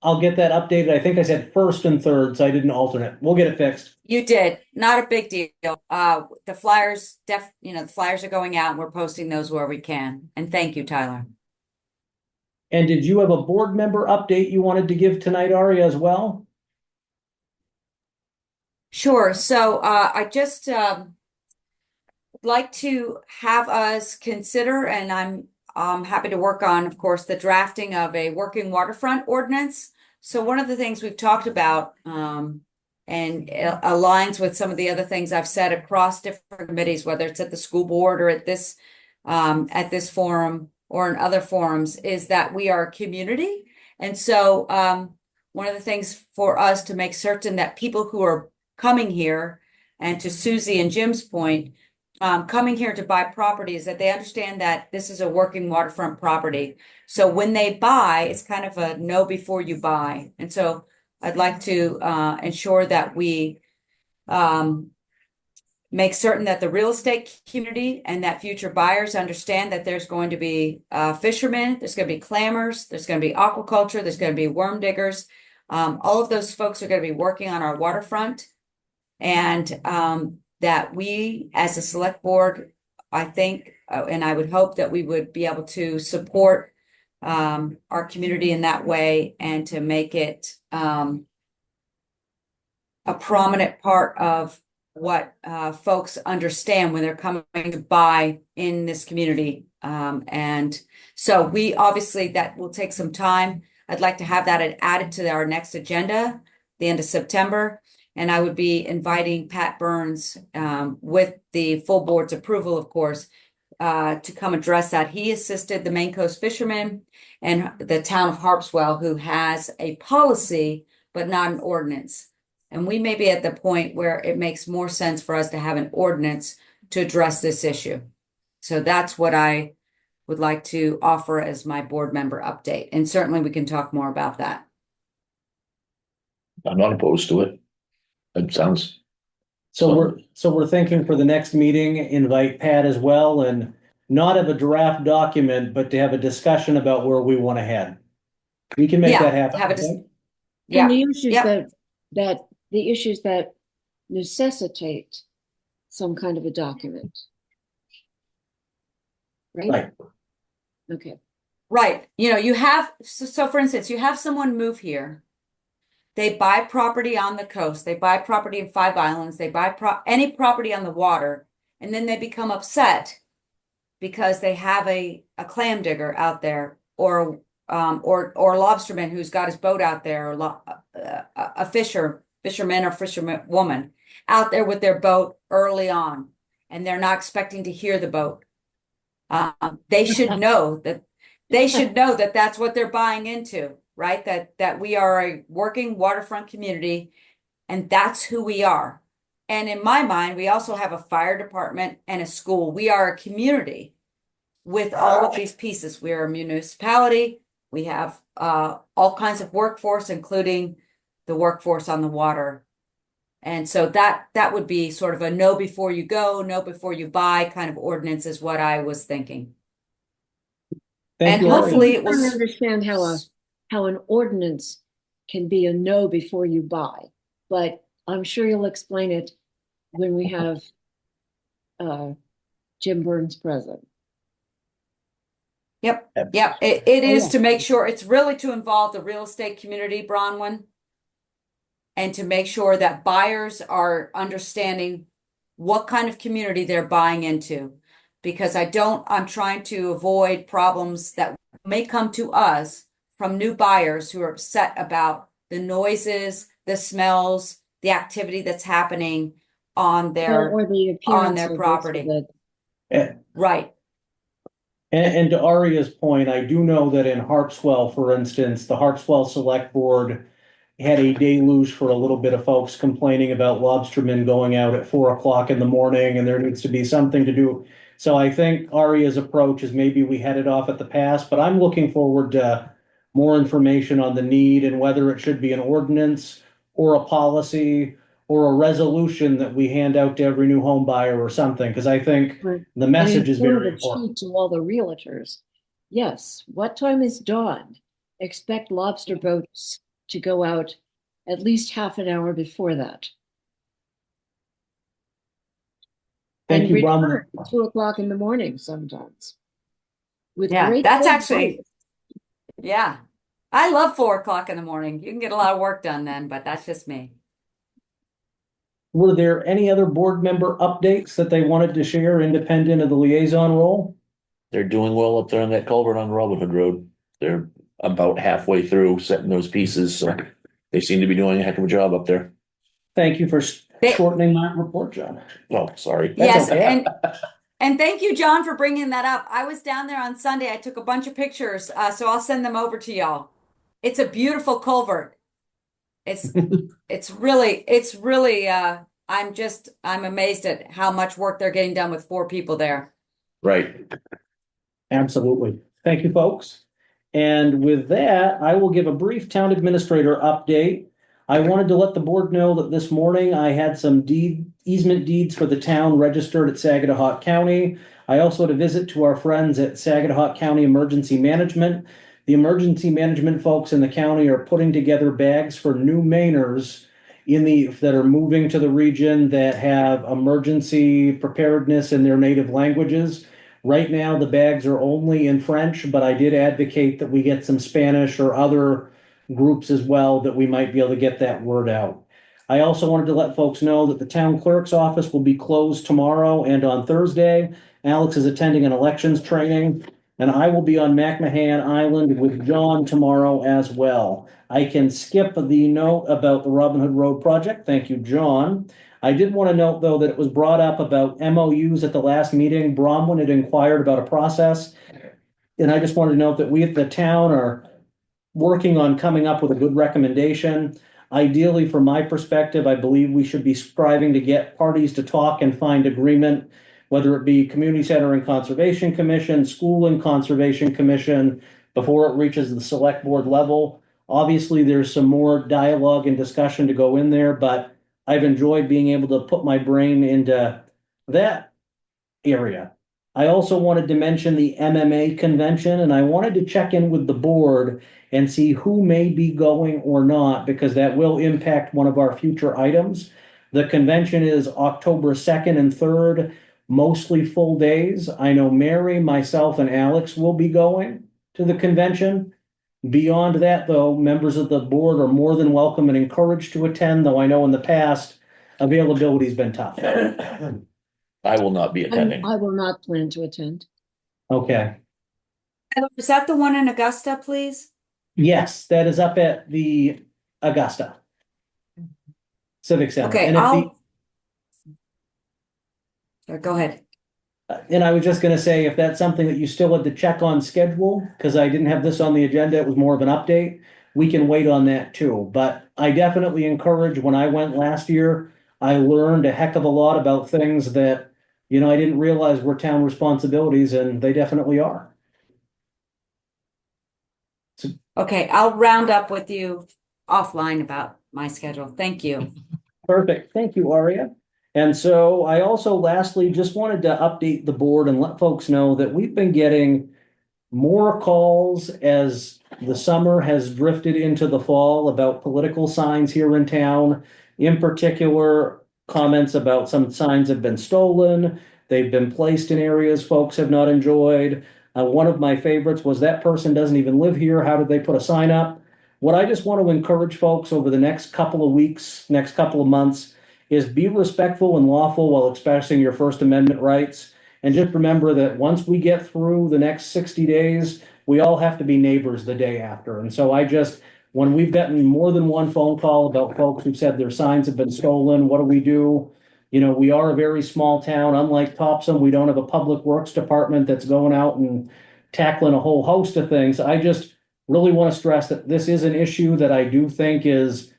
I'll get that updated. I think I said first and third, so I didn't alternate. We'll get it fixed. You did. Not a big deal. The flyers, the flyers are going out and we're posting those where we can. And thank you, Tyler. And did you have a board member update you wanted to give tonight, Aria, as well? Sure. So I just like to have us consider, and I'm happy to work on, of course, the drafting of a working waterfront ordinance. So one of the things we've talked about, and it aligns with some of the other things I've said across different committees, whether it's at the school board or at this forum or in other forums, is that we are a community. And so one of the things for us to make certain that people who are coming here, and to Susie and Jim's point, coming here to buy property, is that they understand that this is a working waterfront property. So when they buy, it's kind of a know before you buy. And so I'd like to ensure that we make certain that the real estate community and that future buyers understand that there's going to be fishermen, there's going to be clammers, there's going to be aquaculture, there's going to be worm diggers. All of those folks are going to be working on our waterfront, and that we as a select board, I think, and I would hope that we would be able to support our community in that way, and to make it a prominent part of what folks understand when they're coming to buy in this community. And so we obviously, that will take some time. I'd like to have that added to our next agenda, the end of September. And I would be inviting Pat Burns, with the full board's approval, of course, to come address that. He assisted the Maine Coast Fishermen and the town of Harpswell, who has a policy, but not an ordinance. And we may be at the point where it makes more sense for us to have an ordinance to address this issue. So that's what I would like to offer as my board member update. And certainly we can talk more about that. I'm not opposed to it. It sounds, So we're thinking for the next meeting, invite Pat as well, and not have a draft document, but to have a discussion about where we want to head. We can make Yeah, that happen. have a I dis- think. Yeah, And the issues yep. the issues that necessitate some kind of a document. Right? Right. Okay. Right. You know, you have, so for instance, you have someone move here. They buy property on the coast. They buy property in Five Islands. They buy any property on the water, and then they become upset because they have a clam digger out there, or a lobsterman who's got his boat out there, or a fisherman or fisherwoman out there with their boat early on, and they're not expecting to hear the boat. They should know that that's what they're buying into, right? That we are a working waterfront community, and that's who we are. And in my mind, we also have a fire department and a school. We are a community with all of these pieces. We are a municipality. We have all kinds of workforce, including the workforce on the water. And so that would be sort of a know before you go, know before you buy kind of ordinance, is what I was thinking. Thank And you. hopefully I it was. don't understand how an ordinance can be a no before you buy, but I'm sure you'll explain it when we have Jim Burns present. Yep. It Oh, is yeah. to make sure, it's really to involve the real estate community, Bronwyn, and to make sure that buyers are understanding what kind of community they're buying into. Because I'm trying to avoid problems that may come to us from new buyers who are upset about the noises, the smells, the activity that's happening on their Or the appearance of property. And, Right. and to Aria's point, I do know that in Harpswell, for instance, the Harpswell Select Board had a deluge for a little bit of folks complaining about lobstermen going out at 4 o'clock in the morning, and there needs to be something to do. So I think Aria's approach is maybe we head it off at the pass, but I'm looking forward to more information on the need and whether it should be an ordinance or a policy or a resolution that we hand out to every new home buyer or something, because I think Right. the message is And in very front of a important. sheet to all the realtors. Yes, what time is dawn? Expect lobster boats to go out at least half an hour before that. Thank And you, Bronwyn. return at 2 o'clock in the morning sometimes. With Yeah, great that's big actually, boats. yeah. I love 4 o'clock in the morning. You can get a lot of work done then, but that's just me. Were there any other board member updates that they wanted to share independent of the liaison role? They're doing well up there on that culvert on Robin Hood Road. They're about halfway through setting those pieces, so they seem to be doing a heck of a job up there. Thank you for They- shortening my report, John. Oh, sorry. Yes, okay. and thank you, John, for bringing that up. I was down there on Sunday. I took a bunch of pictures, so I'll send them over to y'all. It's a beautiful culvert. It's really, I'm amazed at how much work they're getting done with 4 people there. Right. Absolutely. Thank you, folks. And with that, I will give a brief town administrator update. I wanted to let the board know that this morning I had some easement deeds for the town registered at Saginaw County. I also had a visit to our friends at Saginaw County Emergency Management. The emergency management folks in the county are putting together bags for new Mainers that are moving to the region that have emergency preparedness in their native languages. Right now, the bags are only in French, but I did advocate that we get some Spanish or other groups as well, that we might be able to get that word out. I also wanted to let folks know that the town clerk's office will be closed tomorrow and on Thursday. Alex is attending an elections training, and I will be on McMahon Island with John tomorrow as well. I can skip the note about the Robin Hood Road project. Thank you, John. I did want to note, though, that it was brought up about MOUs at the last meeting. Bronwyn had inquired about a process. And I just wanted to note that we at the town are working on coming up with a good recommendation. Ideally, from my perspective, I believe we should be striving to get parties to talk and find agreement, whether it be Community Center and Conservation Commission, School and Conservation Commission, before it reaches the select board level. Obviously, there's some more dialogue and discussion to go in there, but I've enjoyed being able to put my brain into that area. I also wanted to mention the MMA convention, and I wanted to check in with the board and see who may be going or not, because that will impact one of our future items. The convention is October 2nd and 3rd, mostly full days. I know Mary, myself, and Alex will be going to the convention. Beyond that, though, members of the board are more than welcome and encouraged to attend, though I know in the past, availability's been tough. I will not be attending. I will not plan to attend. Okay. Is that the one in Augusta, please? Yes, that is up at the Augusta Civic Center. Okay, go ahead. And I was just gonna say, if that's something that you still had to check on schedule, because I didn't have this on the agenda, it was more of an update, we can wait on that too. But I definitely encourage, when I went last year, I learned a heck of a lot about things that, I didn't realize were town responsibilities, and they definitely are. Okay, I'll round up with you offline about my schedule. Thank you. Perfect. Thank you, Aria. And so I also lastly just wanted to update the board and let folks know that we've been getting more calls as the summer has drifted into the fall about political signs here in town. In particular, comments about some signs have been stolen. They've been placed in areas folks have not enjoyed. One of my favorites was, that person doesn't even live here. How did they put a sign up? What I just want to encourage folks over the next couple of weeks, next couple of months, is be respectful and lawful while expressing your First Amendment rights. And just remember that once we get through the next 60 days, we all have to be neighbors the day after. And so when we've gotten more than one phone call about folks who've said their signs have been stolen, what do we do? We are a very small town. Unlike Topsom, we don't have a public works department that's going out and tackling a whole host of things. I just really want to stress that this is an issue that I do think is,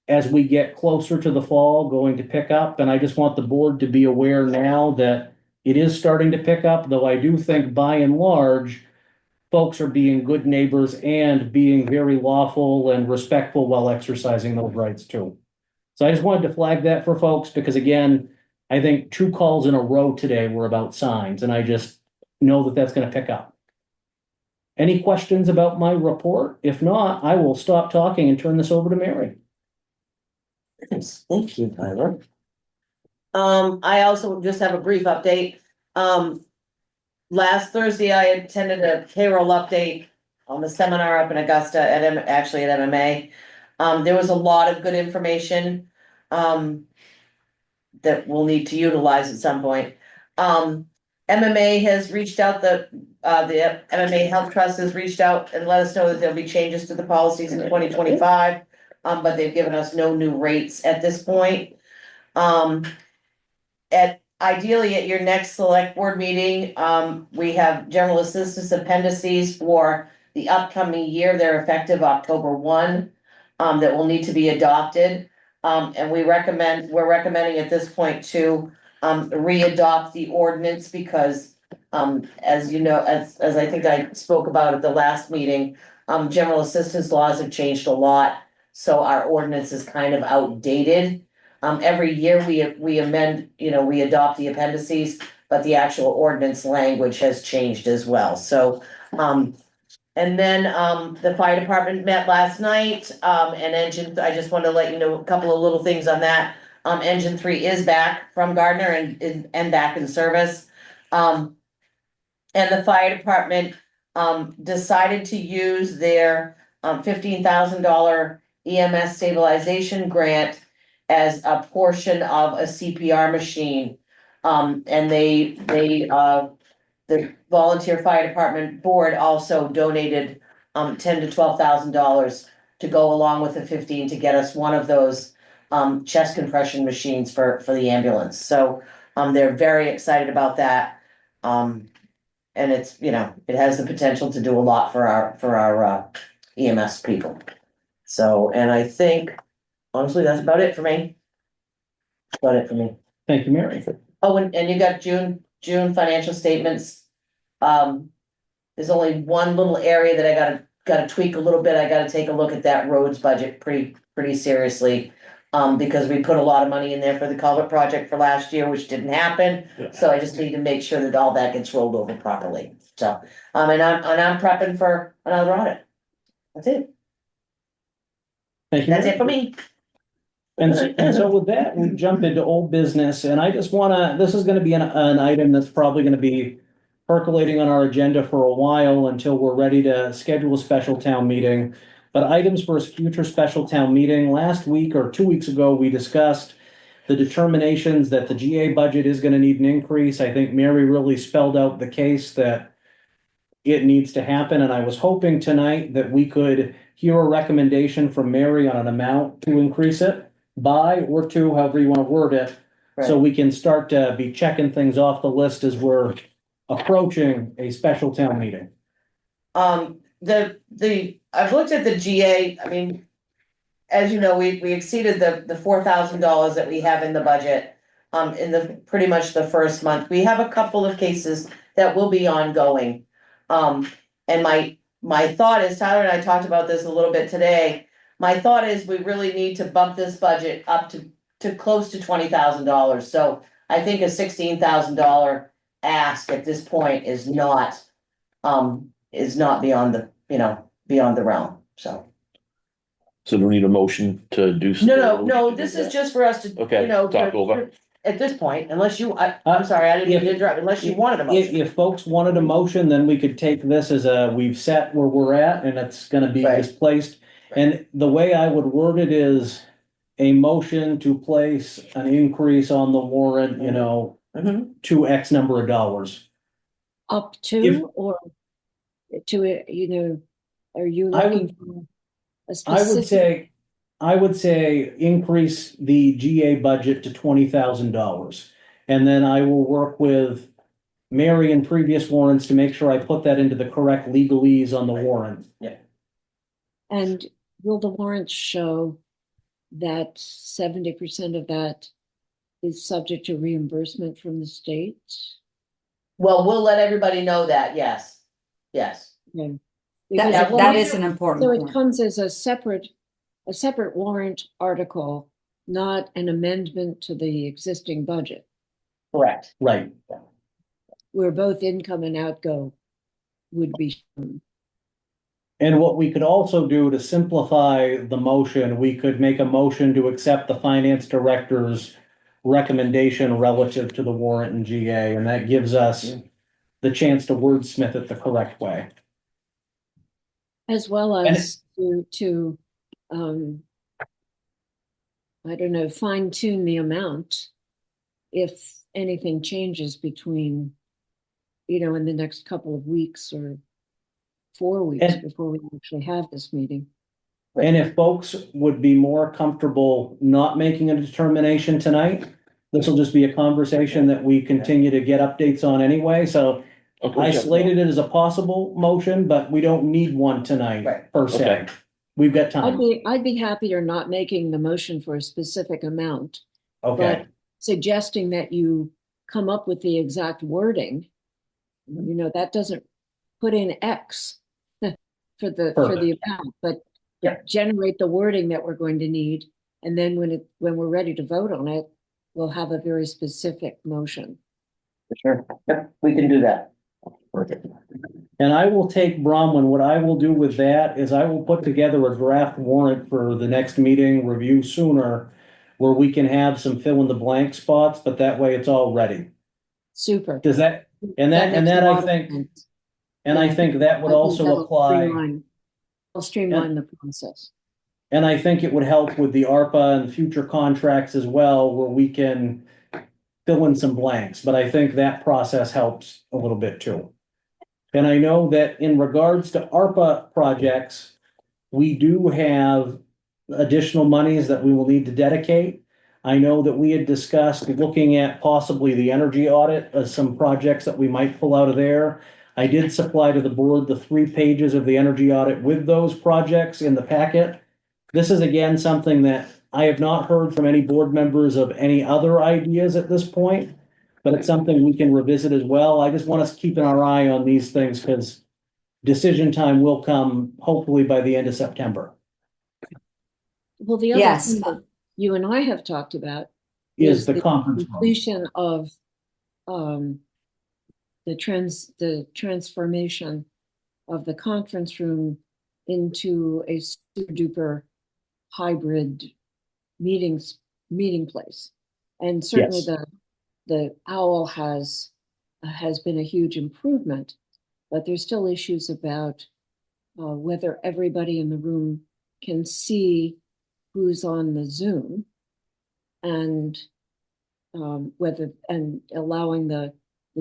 as we get closer to the fall, going to pick up. And I just want the board to be aware now that it is starting to pick up, though I do think by and large, folks are being good neighbors and being very lawful and respectful while exercising those rights too. So I just wanted to flag that for folks, because again, I think 2 calls in a row today were about signs, and I just know that that's going to pick up. Any questions about my report? If not, I will stop talking and turn this over to Mary. Yes, thank you, Tyler. I also just have a brief update. Last Thursday, I attended a payroll update on the seminar up in Augusta at MMA. There was a lot of good information. that we'll need to utilize at some point. MMA has reached out, the MMA Health Trust has reached out and let us know that there'll be changes to the policies in 2025. But they've given us no new rates at this point. Ideally, at your next select board meeting, we have general assistance appendices for the upcoming year. They're effective October 1, that will need to be adopted. And we're recommending at this point to re-adopt the ordinance because, as you know, as I think I spoke about at the last meeting, general assistance laws have changed a lot. So our ordinance is kind of outdated. Every year we amend, we adopt the appendices, but the actual ordinance language has changed as well. So, and then, the fire department met last night, and I just wanted to let you know a couple of little things on that. Engine 3 is back from Gardner and back in service. And the fire department, decided to use their, $15,000 EMS stabilization grant as a portion of a CPR machine. And the volunteer fire department board also donated, $10,000 to $12,000 to go along with the 15 to get us one of those, chest compression machines for the ambulance. So, they're very excited about that. And it's, it has the potential to do a lot for our EMS people. So, and I think, honestly, that's about it for me. About it for me. Thank you, Mary. Oh, and you got June financial statements. There's only one little area that I gotta tweak a little bit. I gotta take a look at that roads budget pretty seriously. Because we put a lot of money in there for the culvert project for last year, which didn't happen. Yeah. So I just need to make sure that all that gets rolled over properly. So, and I'm prepping for another audit. That's it. Thank you. That's Mary. it for me. And so with that, we jump into old business, and I just this is gonna be an item that's probably gonna be percolating on our agenda for a while until we're ready to schedule a special town meeting. But items for a future special town meeting, last week or 2 weeks ago, we discussed the determinations that the GA budget is gonna need an increase. I think Mary really spelled out the case that it needs to happen, and I was hoping tonight that we could hear a recommendation from Mary on an amount to increase it by or to, however you want to word it, so we can start to be checking things off the list as we're approaching a special town meeting. I've looked at the GA, I mean, as you know, we exceeded the $4,000 that we have in the budget. In pretty much the first month, we have a couple of cases that will be ongoing. And my thought is, Tyler and I talked about this a little bit today. My thought is we really need to bump this budget up to close to $20,000. So I think a $16,000 ask at this point is not beyond the realm, so. So do we need a motion to do? No, this is just for us to, Okay, talk over. At this point, unless I'm sorry, I didn't mean to interrupt, unless you wanted a motion. If folks wanted a motion, then we could take this as we've set where we're at, and it's gonna be Right. displaced. And the way I would word it is a motion to place an increase on the warrant, Mhm. to X number of dollars. Up If- to, or to, are you I looking for a I would specific? say increase the GA budget to $20,000. And then I will work with Mary and previous warrants to make sure I put that into the correct legalese on the warrant. And will the warrant show that 70% of that is subject to reimbursement from the state? Well, we'll let everybody know that, yes. Okay. That, Because that we- is an important So it point. comes as a separate warrant article, not an amendment to the existing budget, Correct. Right. where both income and outgo would be shown. And what we could also do to simplify the motion, we could make a motion to accept the finance director's recommendation relative to the warrant and GA, and that gives us the chance to wordsmith it the correct way. As well And as to I don't know, fine tune the amount if anything changes between, in the next couple of weeks or 4 weeks And- before we actually have this meeting. And if folks would be more comfortable not making a determination tonight, this will just be a conversation that we continue to get updates on anyway, so Okay, I yeah. slated it as a possible motion, but we don't need one tonight Right. per se. Okay. We've got I'd time, be happier not making the motion for a specific amount, okay? but suggesting that you come up with the exact wording. That doesn't put in X for the amount, but Yeah. generate the wording that we're going to need. And then when we're ready to vote on it, we'll have a very specific motion. Sure, yep, we can do that. Perfect. And I will take Bronwyn, what I will do with that is I will put together a draft warrant for the next meeting, review sooner, where we can have some fill in the blank spots, but that way it's all ready. Super. Does that, and that makes a I lot of think, sense. and I think that would I think also that'll apply. streamline the process. And I think it would help with the ARPA and future contracts as well, where we can fill in some blanks, but I think that process helps a little bit too. And I know that in regards to ARPA projects, we do have additional monies that we will need to dedicate. I know that we had discussed looking at possibly the energy audit as some projects that we might pull out of there. I did supply to the board the 3 pages of the energy audit with those projects in the packet. This is again something that I have not heard from any board members of any other ideas at this point, but it's something we can revisit as well. I just want us keeping our eye on these things because decision time will come hopefully by the end of September. Well, the other Yes. thing that you and I have talked about Is the conference room. completion of the transformation of the conference room into a super duper hybrid meeting place. And certainly Yes. the OWL has been a huge improvement, but there's still issues about whether everybody in the room can see who's on the Zoom, and allowing the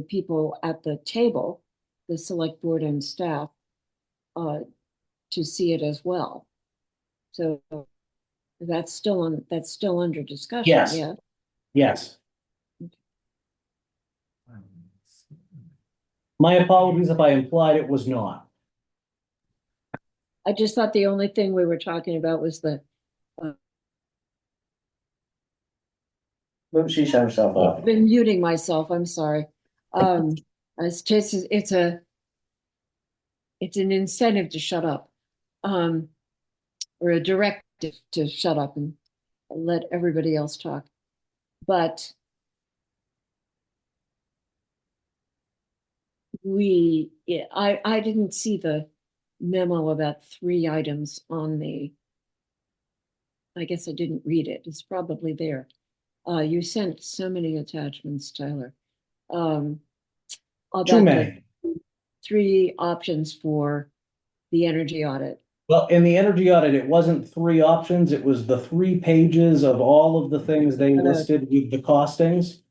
people at the table, the select board and staff, to see it as well. So that's still under discussion. Yes. Yeah. Yes. My apologies if I implied it was not. I just thought the only thing we were talking about was the She shut herself Oh. off. I've been muting myself. I'm sorry. It's an incentive to shut up, or a directive to shut up and let everybody else talk. But I didn't see the memo about 3 items on the. I guess I didn't read it. It's probably there. You sent so many attachments, Tyler. Too About many. the 3 options for the energy audit. Well, in the energy audit, it wasn't 3 options. It was the 3 pages of all of the things they listed with the costings.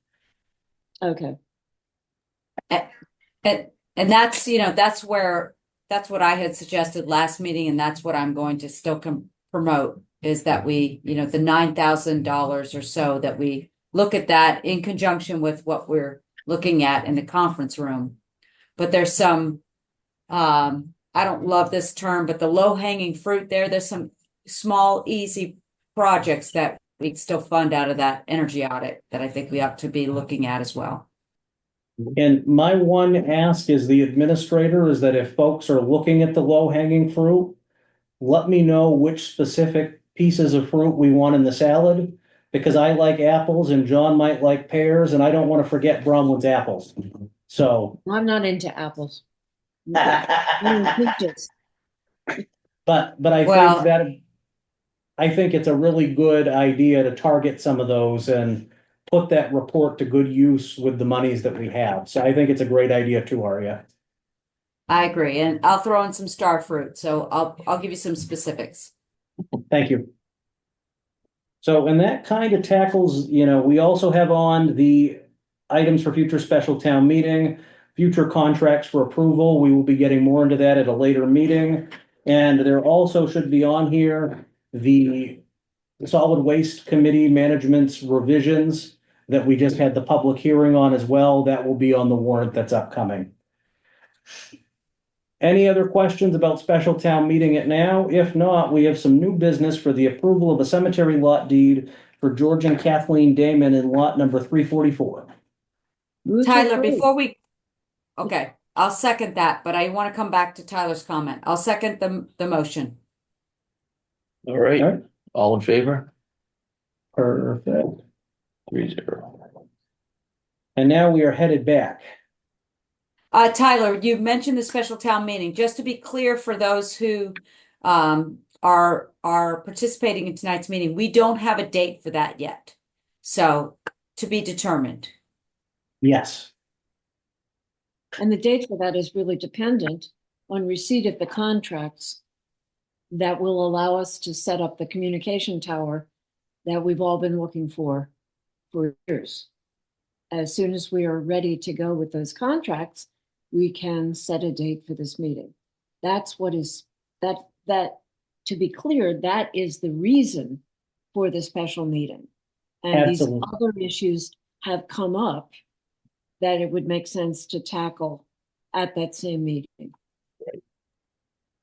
Okay. And that's, that's what I had suggested last meeting, and that's what I'm going to still promote, is that we, the $9,000 or so, that we look at that in conjunction with what we're looking at in the conference room. But there's some, I don't love this term, but the low-hanging fruit there's some small, easy projects that we still fund out of that energy audit that I think we ought to be looking at as well. And my one ask is the administrator is that if folks are looking at the low hanging fruit, let me know which specific pieces of fruit we want in the salad, because I like apples and John might like pears, and I don't want to forget Bronwyn's apples. So, I'm not into apples. Peaches. but I Well- think that I think it's a really good idea to target some of those and put that report to good use with the monies that we have. So I think it's a great idea too, Aria. I agree, and I'll throw in some star fruit, so I'll give you some specifics. Thank you. So, and that kind of tackles, you know, we also have on the items for future special town meeting, future contracts for approval. We will be getting more into that at a later meeting. And there also should be on here the solid waste committee management's revisions that we just had the public hearing on as well. That will be on the warrant that's upcoming. Any other questions about special town meeting it now? If not, we have some new business for the approval of a cemetery lot deed for George and Kathleen Damon in lot number 344. Move to Tyler, approve. okay, I'll second that, but I want to come back to Tyler's comment. I'll second the motion. All right, All right. all in favor? Perfect. 3-0. And now we are headed back. Tyler, you mentioned the special town meeting. Just to be clear for those who are participating in tonight's meeting, we don't have a date for that yet. So to be determined. Yes. And the date for that is really dependent on receipt of the contracts that will allow us to set up the communication tower that we've all been looking for years. As soon as we are ready to go with those contracts, we can set a date for this meeting. That's what is, that, to be clear, that is the reason for the special meeting. And these Absolutely. other issues have come up that it would make sense to tackle at that same meeting.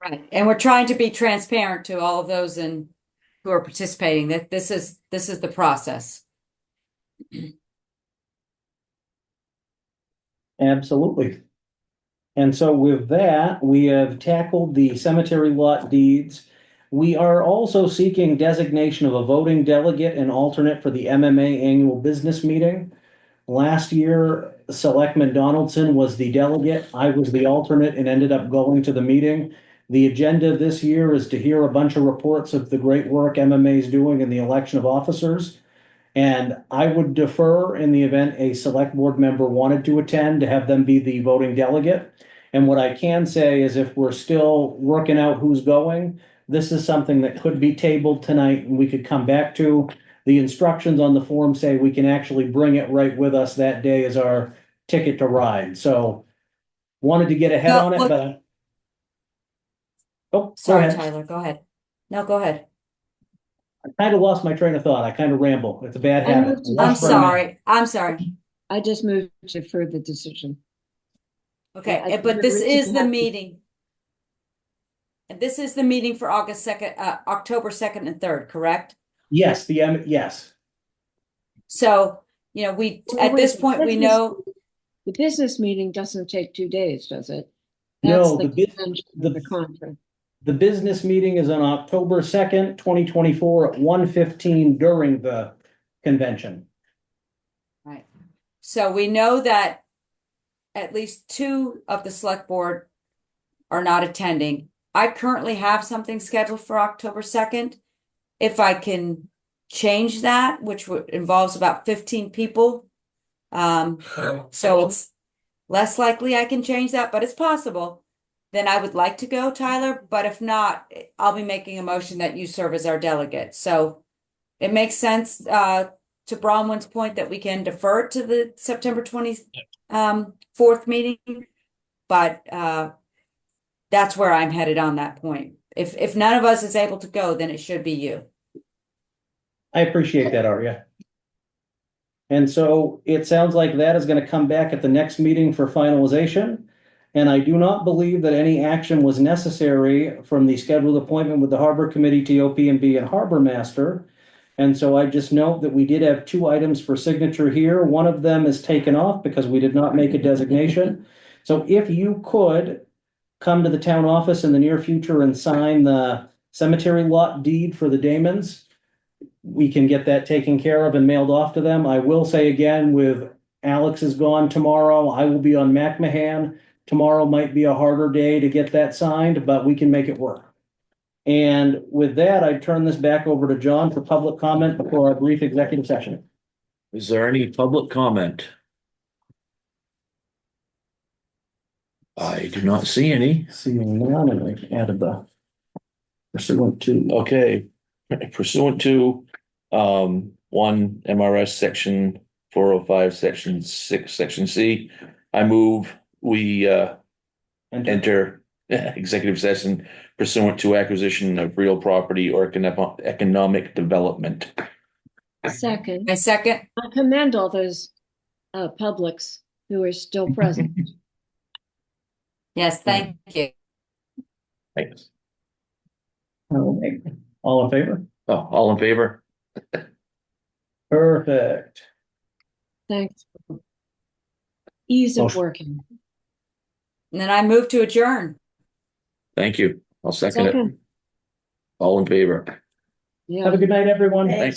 Right. And we're trying to be transparent to all of those who are participating, that this is the process. Absolutely. And so with that, we have tackled the cemetery lot deeds. We are also seeking designation of a voting delegate and alternate for the MMA annual business meeting. Last year, Selectman Donaldson was the delegate. I was the alternate and ended up going to the meeting. The agenda this year is to hear a bunch of reports of the great work MMA is doing in the election of officers. And I would defer in the event a select board member wanted to attend to have them be the voting delegate. And what I can say is if we're still working out who's going, this is something that could be tabled tonight and we could come back to. The instructions on the form say we can actually bring it right with us that day as our ticket to ride. So wanted to get ahead No, on it, look- but. Oh, go Sorry, ahead. Tyler, go ahead. No, go ahead. I kind of lost my train of thought. I kind of ramble. It's a bad I habit. moved to- I'm Lost for a minute. sorry. I'm sorry. I just moved to defer the decision. Okay, I but this really is the have to- meeting. And this is the meeting for October 2nd and 3rd, correct? Yes, yes. So, at Wait, this point, we know, The business meeting doesn't take 2 days, does it? No, That's the convention of the- the conference. The business meeting is on October 2nd, 2024 at 1:15 during the convention. right. So we know that at least 2 of the select board are not attending. I currently have something scheduled for October 2nd. If I can change that, which involves about 15 people. So it's less likely I can change that, but it's possible. Then I would like to go, Tyler, but if not, I'll be making a motion that you serve as our delegate. So it makes sense to Bronwyn's point that we can defer to the September 24th meeting, but that's where I'm headed on that point. If none of us is able to go, then it should be you. I appreciate that, Arya. And so it sounds like that is going to come back at the next meeting for finalization. And I do not believe that any action was necessary from the scheduled appointment with the Harbor Committee, TOP&B, and Harbor Master. And so I just note that we did have 2 items for signature here. One of them is taken off because we did not make a designation. So if you could come to the town office in the near future and sign the cemetery lot deed for the Damons, we can get that taken care of and mailed off to them. I will say again, with Alex is gone tomorrow, I will be on McMahon. Tomorrow might be a harder day to get that signed, but we can make it work. And with that, I turn this back over to John for public comment before our brief executive session. Is there any public comment? I do not see any. Seeing none, and I added the pursuant to. Okay, pursuant to One MRS section 405, section 6, section C. I move we enter executive session pursuant to acquisition of real property or economic development. Second, My second, I commend all those publics who are still present. yes, thank you. Thanks. Okay. All in favor? Oh, all in favor? Perfect. Thanks. Ease of Motion. working. And then I move to adjourn. Thank you. I'll second it. Second, All in favor? yeah. Have a good night, everyone. Thanks. Thanks.